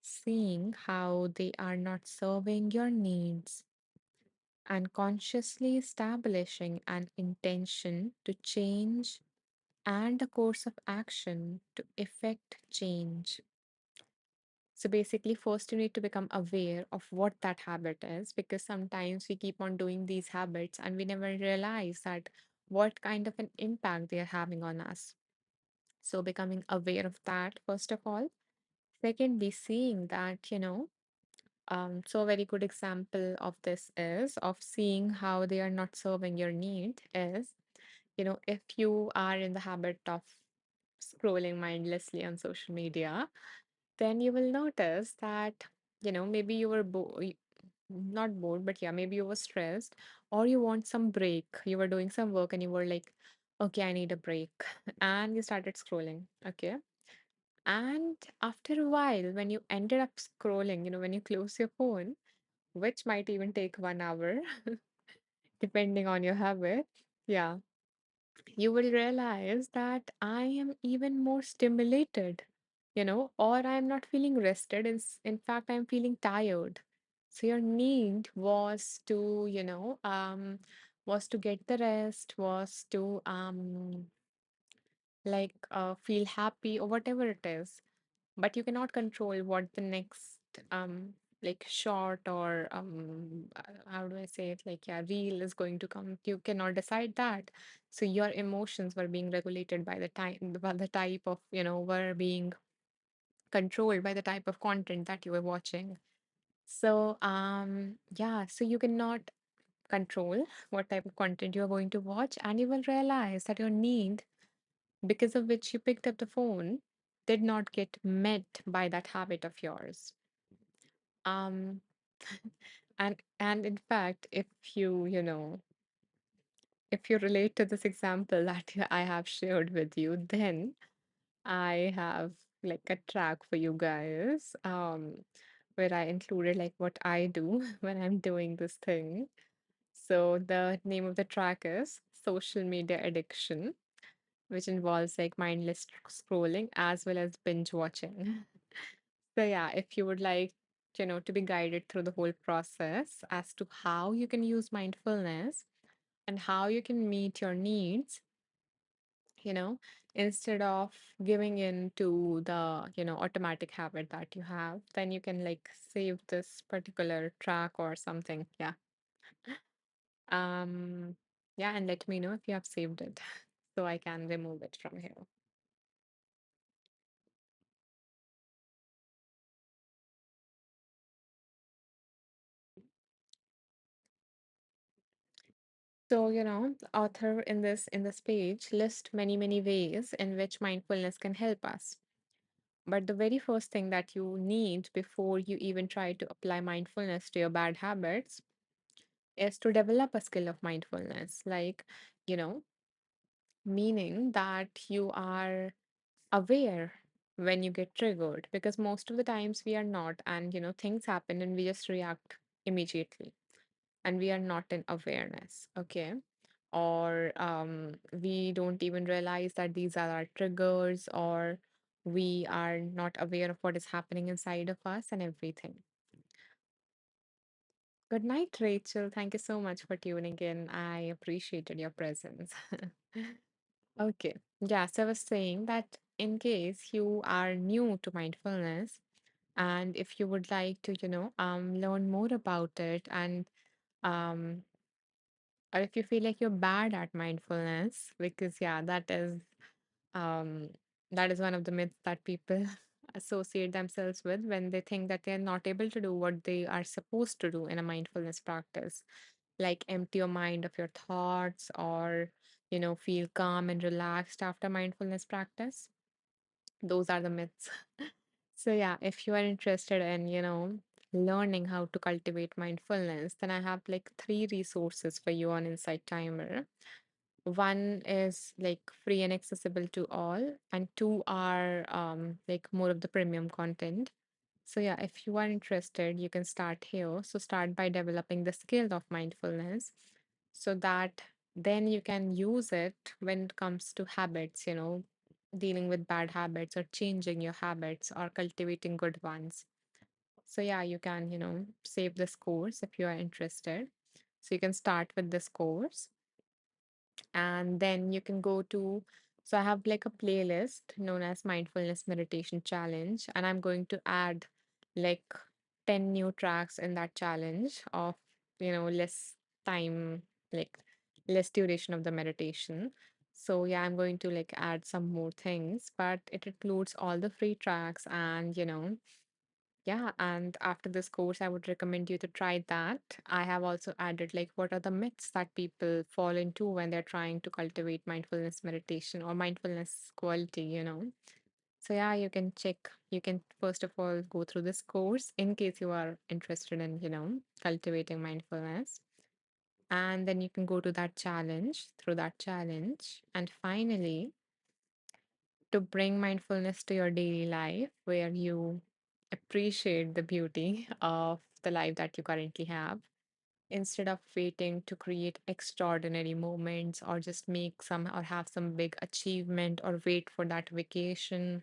seeing how they are not serving your needs, and consciously establishing an intention to change and a course of action to effect change. So basically, first you need to become aware of what that habit is, because sometimes we keep on doing these habits and we never realize that what kind of an impact they are having on us. So becoming aware of that, first of all. Secondly, seeing that, so a very good example of this is of seeing how they are not serving your need is, if you are in the habit of scrolling mindlessly on social media, then you will notice that, maybe you were not bored, but yeah, maybe you were stressed or you want some break. You were doing some work and you were like, okay, I need a break. And you started scrolling. Okay. And after a while, when you ended up scrolling, when you close your phone, which might even take 1 hour, depending on your habit, yeah, you will realize that I am even more stimulated, or I'm not feeling rested. In fact, I'm feeling tired. So your need was to get the rest, was to feel happy or whatever it is, but you cannot control what the next short or how do I say it, like, yeah, reel is going to come. You cannot decide that. So your emotions were being regulated by the time, by the type of, were being controlled by the type of content that you were watching. So yeah, so you cannot control what type of content you are going to watch, and you will realize that your need, because of which you picked up the phone, did not get met by that habit of yours. Um, and in fact, if you relate to this example that I have shared with you, then I have like a track for you guys, where I included like what I do when I'm doing this thing. So the name of the track is Social Media Addiction, which involves like mindless scrolling as well as binge watching. So yeah, if you would like, to be guided through the whole process as to how you can use mindfulness and how you can meet your needs, you know, instead of giving in to the, automatic habit that you have, then you can like save this particular track or something. Yeah. Um, yeah, and let me know if you have saved it so I can remove it from here. So, the author in this page list many ways in which mindfulness can help us. But the very first thing that you need before you even try to apply mindfulness to your bad habits is to develop a skill of mindfulness. Like, you know, meaning that you are aware when you get triggered, because most of the times we are not, and things happen and we just react immediately and we are not in awareness. Okay. Or we don't even realize that these are our triggers, or we are not aware of what is happening inside of us and everything. Good night, Rachel. Thank you so much for tuning in. I appreciated your presence. Okay. Yeah, so I was saying that in case you are new to mindfulness, and if you would like to, learn more about it, and um, or if you feel like you're bad at mindfulness, because yeah, um, that is one of the myths that people associate themselves with when they think that they're not able to do what they are supposed to do in a mindfulness practice, like empty your mind of your thoughts, or feel calm and relaxed after mindfulness practice. Those are the myths. So yeah, if you are interested in, learning how to cultivate mindfulness, then I have like three resources for you on Insight Timer. One is like free and accessible to all, and two are like more of the premium content. So yeah, if you are interested, you can start here. So start by developing the skill of mindfulness so that then you can use it when it comes to habits, dealing with bad habits or changing your habits or cultivating good ones. So yeah, you can, save this course if you are interested. So you can start with this course, and then you can go to, so I have like a playlist known as Mindfulness Meditation Challenge, and I'm going to add like 10 new tracks in that challenge of less time, like less duration of the meditation. So yeah, I'm going to like add some more things, but it includes all the free tracks, and Yeah, and after this course, I would recommend you to try that. I have also added like what are the myths that people fall into when they're trying to cultivate mindfulness meditation or mindfulness quality, So yeah, you can first of all go through this course in case you are interested in, cultivating mindfulness. And then you can go to that challenge, through that challenge. And finally, to bring mindfulness to your daily life where you appreciate the beauty of the life that you currently have instead of waiting to create extraordinary moments or just make some or have some big achievement or wait for that vacation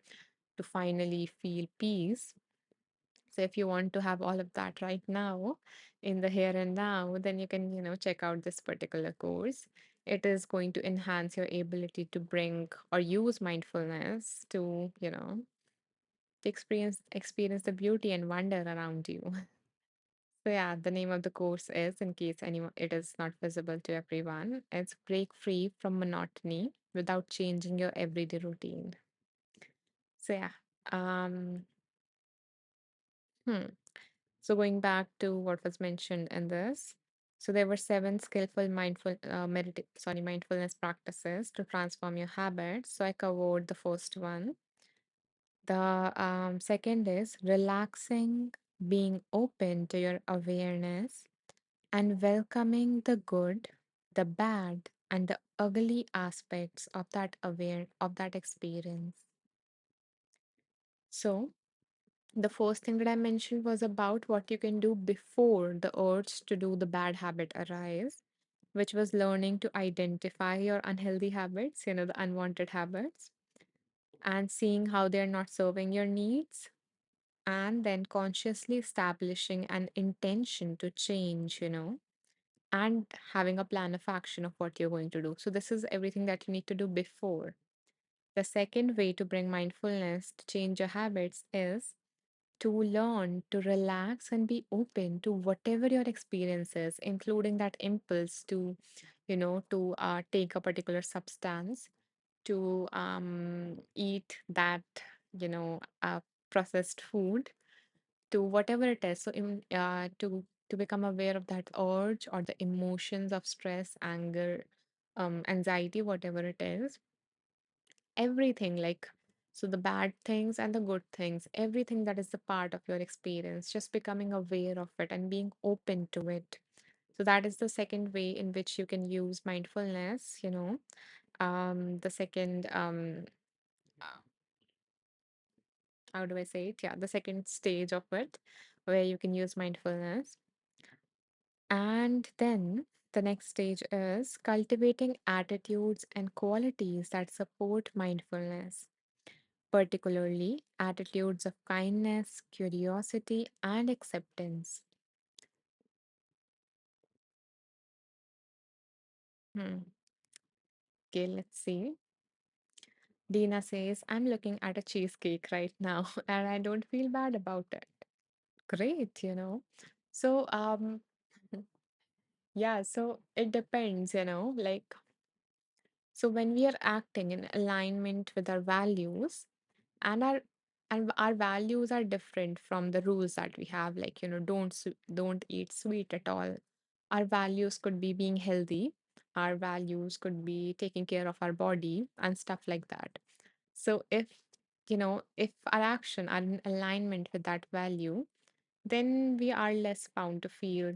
to finally feel peace. So if you want to have all of that right now in the here and now, then you can, check out this particular course. It is going to enhance your ability to bring or use mindfulness to, to experience the beauty and wonder around you. So yeah, the name of the course is, in case anyone it is not visible to everyone, it's Break Free from Monotony Without Changing Your Everyday Routine. So yeah. Um hmm. So going back to what was mentioned in this, so there were seven skillful mindfulness practices to transform your habits. So I covered the first one. The second is relaxing, being open to your awareness, and welcoming the good, the bad, and the ugly aspects of that experience. So the first thing that I mentioned was about what you can do before the urge to do the bad habit arise, which was learning to identify your unhealthy habits, the unwanted habits, and seeing how they're not serving your needs, and then consciously establishing an intention to change, and having a plan of action of what you're going to do. So, this is everything that you need to do before. The second way to bring mindfulness to change your habits is to learn to relax and be open to whatever your experience is, including that impulse to, to take a particular substance, to eat that, processed food, to whatever it is. So, to become aware of that urge or the emotions of stress, anger, anxiety, whatever it is, everything like so the bad things and the good things, everything that is the part of your experience, just becoming aware of it and being open to it. So that is the second way in which you can use mindfulness. The second uh, how do I say it? Yeah, the second stage of it where you can use mindfulness. And then the next stage is cultivating attitudes and qualities that support mindfulness, particularly attitudes of kindness, curiosity, and acceptance. Hmm. Okay, let's see. Dina says, I'm looking at a cheesecake right now and I don't feel bad about it. Great. So, yeah, so it depends, like, so when we are acting in alignment with our values, and our values are different from the rules that we have, like, don't eat sweet at all. Our values could be being healthy, our values could be taking care of our body and stuff like that. So if our action are in alignment with that value, then we are less bound to feel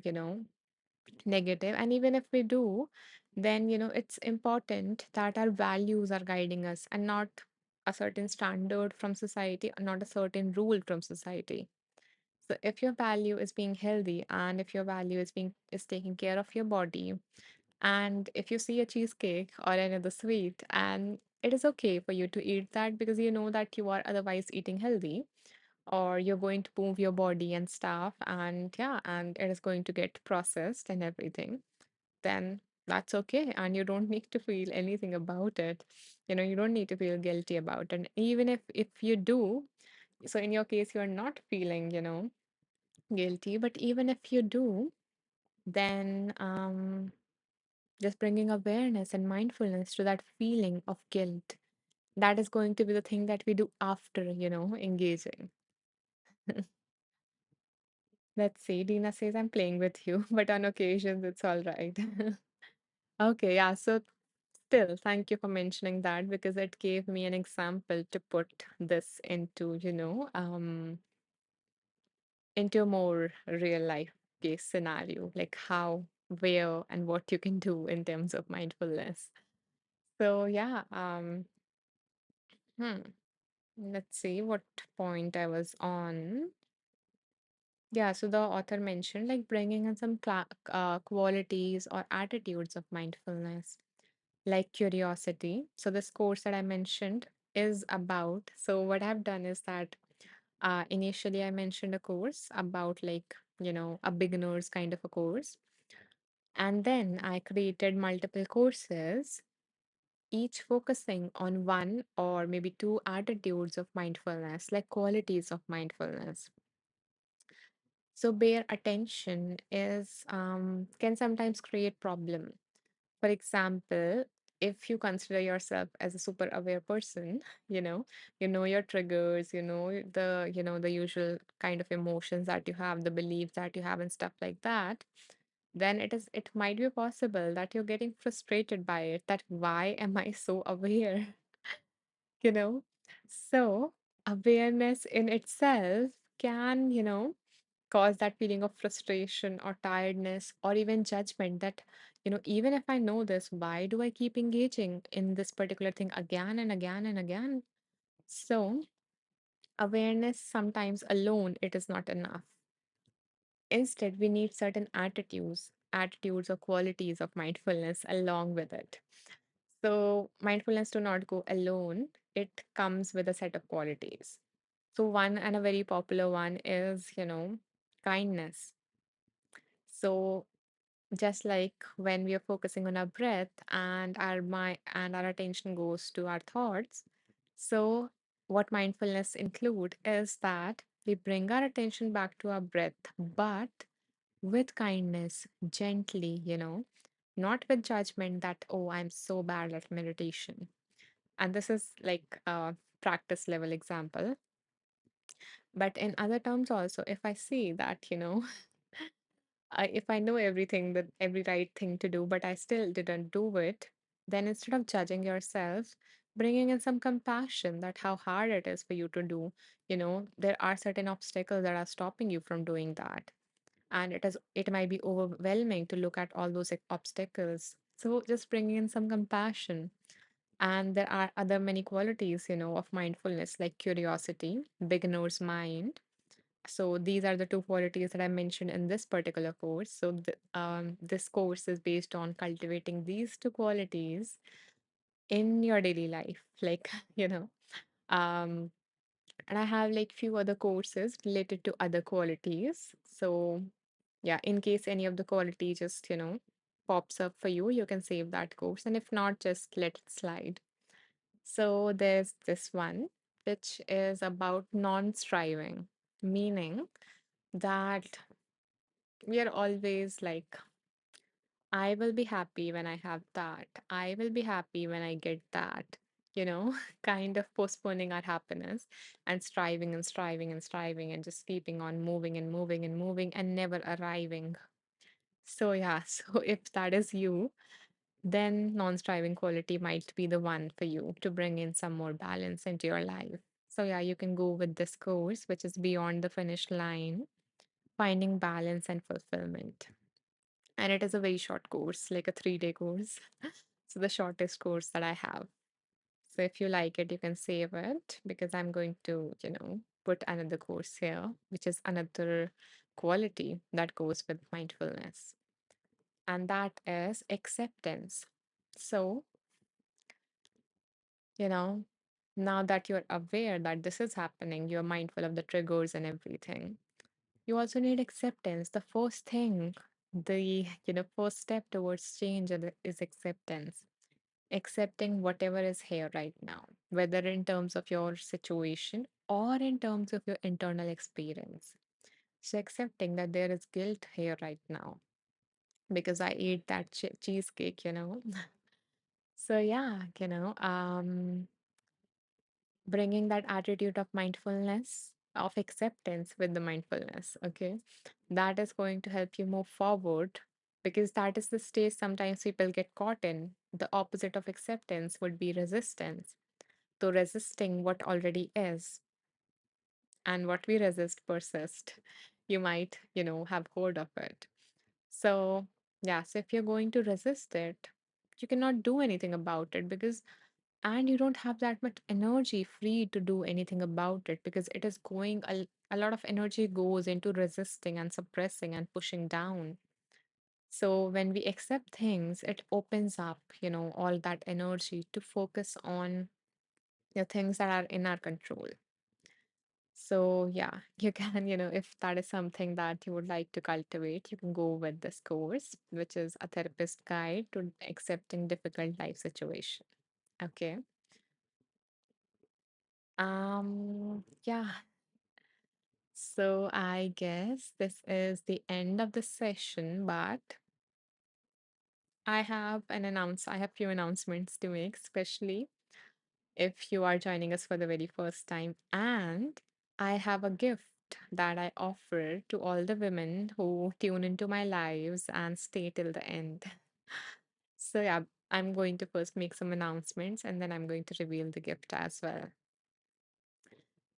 negative. And even if we do, then it's important that our values are guiding us and not a certain standard from society, not a certain rule from society. So if your value is being healthy, and if your value is taking care of your body, and if you see a cheesecake or another sweet, and it is okay for you to eat that because you know that you are otherwise eating healthy, or you're going to move your body and stuff, and yeah, and it is going to get processed and everything, then that's okay. And you don't need to feel anything about it. You don't need to feel guilty about it. And even if you do, so in your case, you're not feeling, guilty, but even if you do, then just bringing awareness and mindfulness to that feeling of guilt, that is going to be the thing that we do after, engaging. Let's see. Dina says I'm playing with you, but on occasions it's all right. Okay, yeah. So still, thank you for mentioning that because it gave me an example to put this into, into a more real life case scenario, like how, where, and what you can do in terms of mindfulness. So yeah, hmm, let's see what point I was on. Yeah, so the author mentioned like bringing in some qualities or attitudes of mindfulness, like curiosity. So this course that I mentioned is about. So what I've done is that initially I mentioned a course about like a beginner's kind of a course, and then I created multiple courses, each focusing on one or maybe two attitudes of mindfulness, like qualities of mindfulness. So bare attention is can sometimes create problem. For example, if you consider yourself as a super aware person, you know your triggers, the usual kind of emotions that you have, the beliefs that you have and stuff like that, then it might be possible that you're getting frustrated by it, that why am I so aware? you know so awareness in itself can cause that feeling of frustration or tiredness or even judgment, that even if I know this, why do I keep engaging in this particular thing again and again and again? So awareness sometimes alone it is not enough. Instead, we need certain attitudes or qualities of mindfulness along with it. So mindfulness do not go alone, it comes with a set of qualities. So one, and a very popular one, is kindness. So just like when we are focusing on our breath and our mind and our attention goes to our thoughts, so what mindfulness include is that we bring our attention back to our breath, but with kindness, gently, not with judgment that, oh, I'm so bad at meditation. And this is like a practice level example. But in other terms also, if I see that, if I know everything, that every right thing to do, but I still didn't do it, then instead of judging yourself, bringing in some compassion that how hard it is for you to do, there are certain obstacles that are stopping you from doing that. And it might be overwhelming to look at all those obstacles. So just bringing in some compassion. And there are other many qualities, of mindfulness, like curiosity, beginner's mind. So these are the two qualities that I mentioned in this particular course. So this course is based on cultivating these two qualities in your daily life, like um, and I have like few other courses related to other qualities. So yeah, in case any of the quality just pops up for you, you can save that course, and if not, just let it slide. So there's this one, which is about non-striving, meaning that we are always like, I will be happy when I have that. I will be happy when I get that. Kind of postponing our happiness and striving and striving and striving and just keeping on moving and moving and moving and never arriving. So, yeah, so if that is you, then non striving quality might be the one for you to bring in some more balance into your life. So, yeah, you can go with this course, which is Beyond the Finish Line, Finding Balance and Fulfillment. And it is a very short course, like a 3-day course. So, the shortest course that I have. So, if you like it, you can save it because I'm going to, put another course here, which is another quality that goes with mindfulness, and that is acceptance. So, you know, now that you're aware that this is happening, you're mindful of the triggers and everything. You also need acceptance. The first thing, the first step towards change is acceptance. Accepting whatever is here right now, whether in terms of your situation or in terms of your internal experience. So accepting that there is guilt here right now because I ate that cheesecake. So yeah, bringing that attitude of mindfulness. of acceptance with the mindfulness. Okay. That is going to help you move forward because that is the stage sometimes people get caught in. The opposite of acceptance would be resistance. So resisting what already is, and what we resist persist. You might, have hold of it. So, yeah, so if you're going to resist it, you cannot do anything about it because, and you don't have that much energy free to do anything about it because it is going, a lot of energy goes into resisting and suppressing and pushing down. So, when we accept things, it opens up, all that energy to focus on the things that are in our control. So, yeah, you can, if that is something that you would like to cultivate, you can go with this course, which is a therapist guide to accepting difficult life situation. Okay. Yeah. So I guess this is the end of the session, but I have few announcements to make, especially if you are joining us for the very first time. And I have a gift that I offer to all the women who tune into my lives and stay till the end. So, yeah, I'm going to first make some announcements and then I'm going to reveal the gift as well.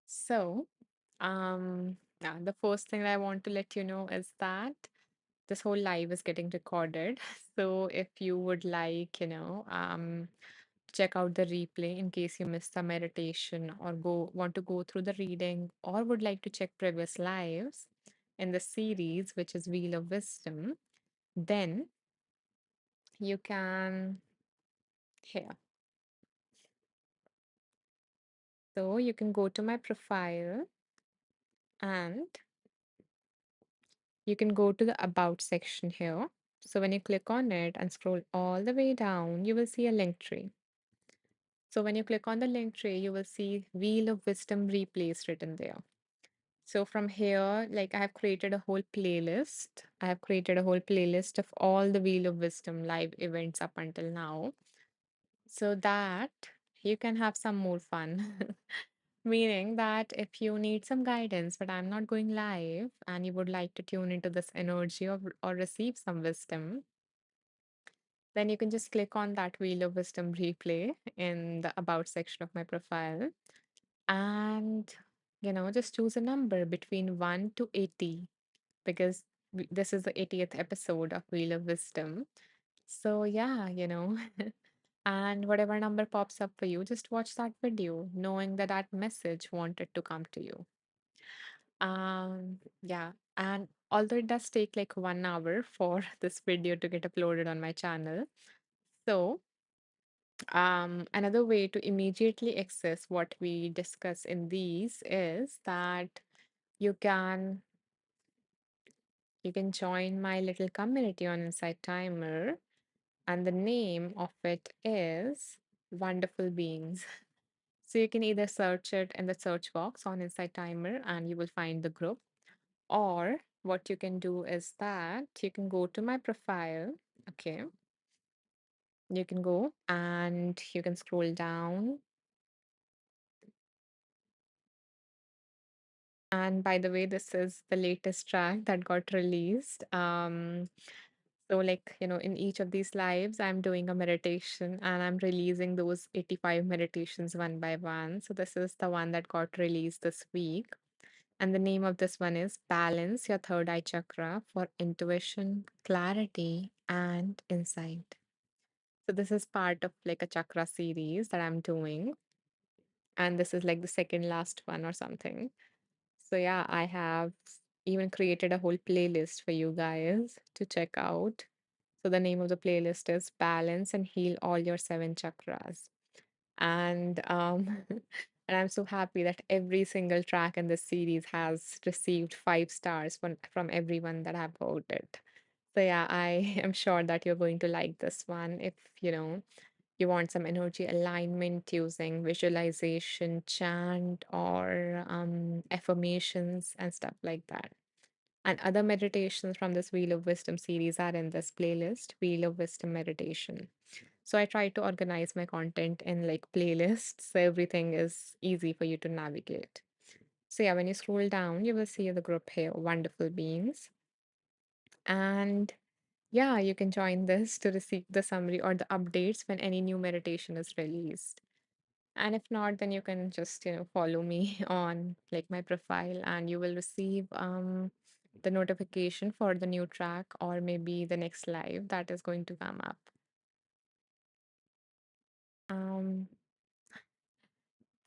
So, yeah, the first thing that I want to let you know is that this whole live is getting recorded. So, if you would like, check out the replay in case you missed the meditation or go want to go through the reading or would like to check previous lives in the series which is Wheel of Wisdom, then you can here. So you can go to my profile and you can go to the about section here. So when you click on it and scroll all the way down, you will see a link tree. So when you click on the link tree, you will see Wheel of Wisdom replays written there. So from here, like I have created a whole playlist. I have created a whole playlist of all the Wheel of Wisdom live events up until now, so that you can have some more fun. Meaning that if you need some guidance, but I'm not going live, and you would like to tune into this energy or receive some wisdom, then you can just click on that Wheel of Wisdom replay in the About section of my profile and just choose a number between 1 to 80 because this is the 80th episode of Wheel of Wisdom. So, yeah, and whatever number pops up for you, just watch that video, knowing that that message wanted to come to you. Yeah, and although it does take like 1 hour for this video to get uploaded on my channel, so another way to immediately access what we discuss in these is that you can you can join my little community on Inside Timer, and the name of it is Wonderful Beings. So you can either search it in the search box on Inside Timer and you will find the group, or what you can do is that you can go to my profile. Okay, you can go and you can scroll down. And by the way, this is the latest track that got released. So, like, in each of these lives, I'm doing a meditation and I'm releasing those 85 meditations one by one. So, this is the one that got released this week. And the name of this one is Balance Your Third Eye Chakra for Intuition, Clarity, and Insight. So, this is part of like a chakra series that I'm doing. And this is like the second last one or something. So, yeah, I have even created a whole playlist for you guys to check out. So, the name of the playlist is Balance and Heal All Your Seven Chakras. And and I'm so happy that every single track in this series has received 5 stars from everyone that have voted. So yeah, I am sure that you're going to like this one if you want some energy alignment using visualization, chant, or affirmations and stuff like that. And other meditations from this Wheel of Wisdom series are in this playlist, Wheel of Wisdom Meditation. So I try to organize my content in like playlists so everything is easy for you to navigate. So yeah, when you scroll down, you will see the group here, Wonderful Beings. And yeah, you can join this to receive the summary or the updates when any new meditation is released. And if not, then you can just, follow me on like my profile and you will receive the notification for the new track or maybe the next live that is going to come up. Um,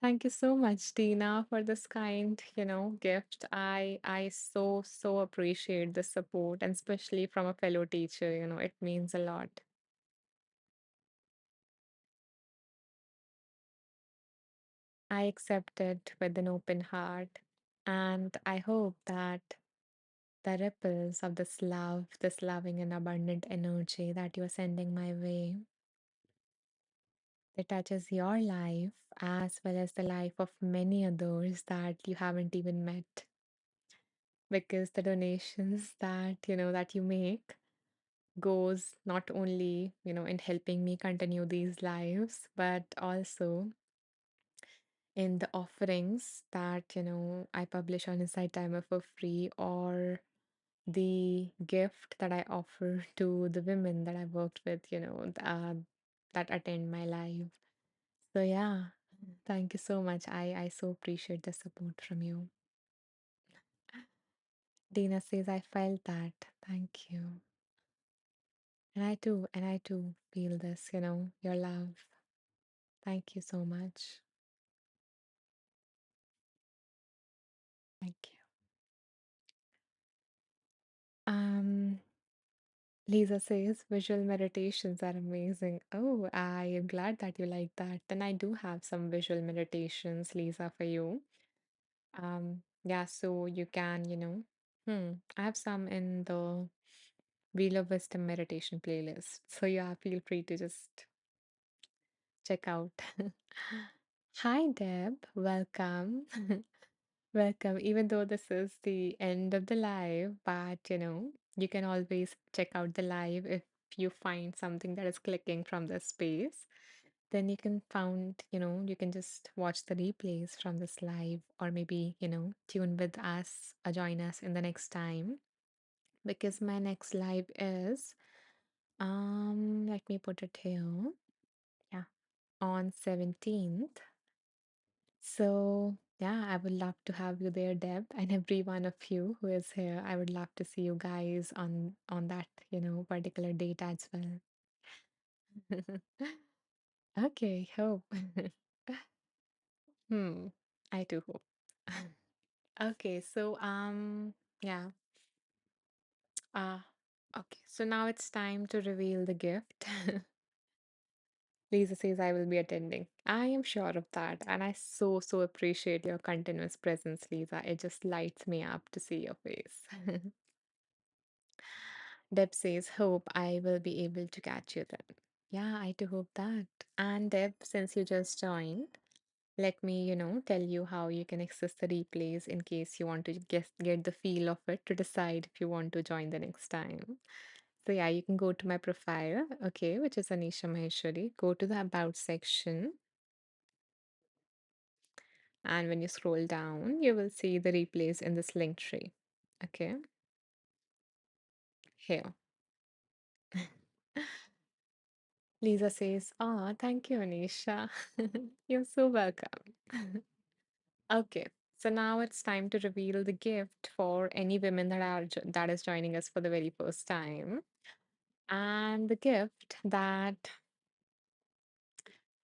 Thank you so much, Tina, for this kind, gift. I so appreciate the support, and especially from a fellow teacher, it means a lot. I accept it with an open heart, and I hope that the ripples of this love, this loving and abundant energy that you're sending my way, that touches your life as well as the life of many others that you haven't even met. Because the donations that that you make goes not only in helping me continue these lives but also in the offerings that I publish on Inside Timer for free, or the gift that I offer to the women that I worked with, that attend my live. So yeah, thank you so much. I so appreciate the support from you. Dina says I felt that. Thank you. And I too feel this, your love. Thank you so much. Thank you. Um, Lisa says visual meditations are amazing. Oh, I am glad that you like that. Then I do have some visual meditations, Lisa, for you. Yeah, so you can, I have some in the Wheel of Wisdom meditation playlist. So yeah, feel free to just check out. Hi, Deb. Welcome. Welcome. Even though this is the end of the live, but you can always check out the live if you find something that is clicking from the space. Then you can found, you can just watch the replays from this live or maybe, tune with us or join us in the next time because my next live is let me put it here. Yeah, on 17th. So, yeah, I would love to have you there, Deb, and every one of you who is here. I would love to see you guys on that, particular date as well. Okay, hope. Hmm, I do hope. Okay, so yeah. Okay, so now it's time to reveal the gift. Lisa says I will be attending. I am sure of that, and I so appreciate your continuous presence, Lisa. It just lights me up to see your face. Deb says, hope I will be able to catch you then. Yeah, I do hope that. And Deb, since you just joined, let me, tell you how you can access the replays in case you want to get the feel of it to decide if you want to join the next time. So yeah, you can go to my profile, okay, which is Anisha Maheshwari. Go to the About section, and when you scroll down, you will see the replays in this link tree. Okay, here. Lisa says, "Ah, thank you, Anisha. You're so welcome." Okay, so now it's time to reveal the gift for any women that is joining us for the very first time. And the gift that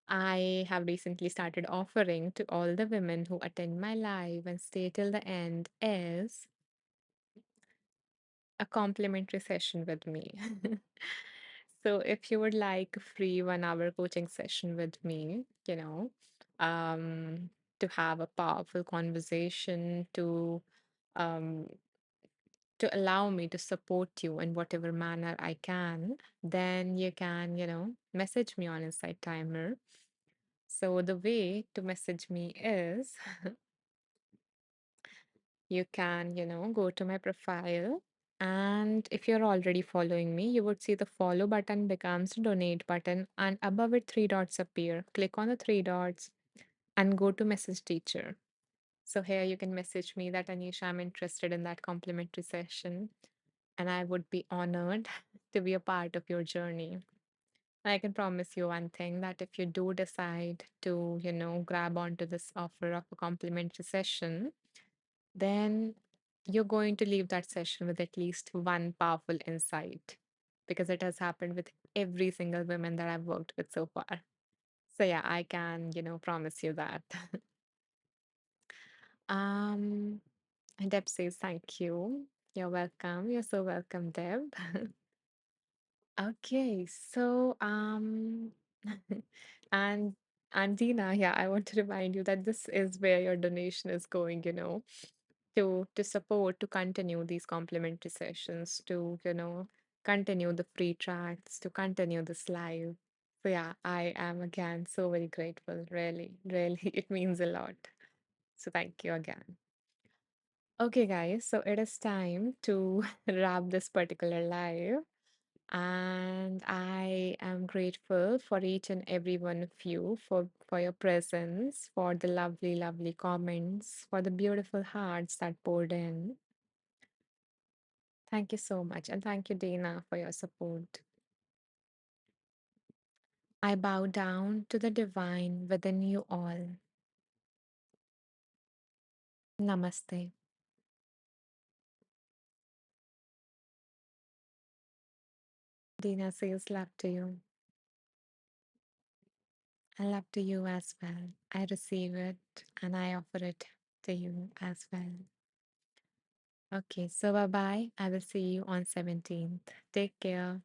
I have recently started offering to all the women who attend my live and stay till the end is a complimentary session with me. So if you would like a free 1 hour coaching session with me, um, to have a powerful conversation, um, to allow me to support you in whatever manner I can, then you can, message me on Inside Timer. So the way to message me is you can, go to my profile. And if you're already following me, you would see the follow button becomes donate button, and above it, three dots appear. Click on the three dots and go to message teacher. So here you can message me that Anisha, I'm interested in that complimentary session, and I would be honored to be a part of your journey. I can promise you one thing that if you do decide to, grab onto this offer of a complimentary session, then you're going to leave that session with at least one powerful insight because it has happened with every single woman that I've worked with so far. So yeah, I can, promise you that. um, and Deb says thank you. You're welcome. You're so welcome, Deb. Okay, so and Dina, yeah, I want to remind you that this is where your donation is going, to support, to continue these complimentary sessions, to, continue the free tracks, to continue this live. So yeah, I am again so very grateful. Really, really, it means a lot. So thank you again. Okay, guys, so it is time to wrap this particular live. And I am grateful for each and every one of you for your presence, for the lovely, lovely comments, for the beautiful hearts that poured in. Thank you so much. And thank you, Dana, for your support. I bow down to the divine within you all. Namaste. Dina says love to you. And love to you as well. I receive it and I offer it to you as well. Okay, so bye bye. I will see you on 17th. Take care.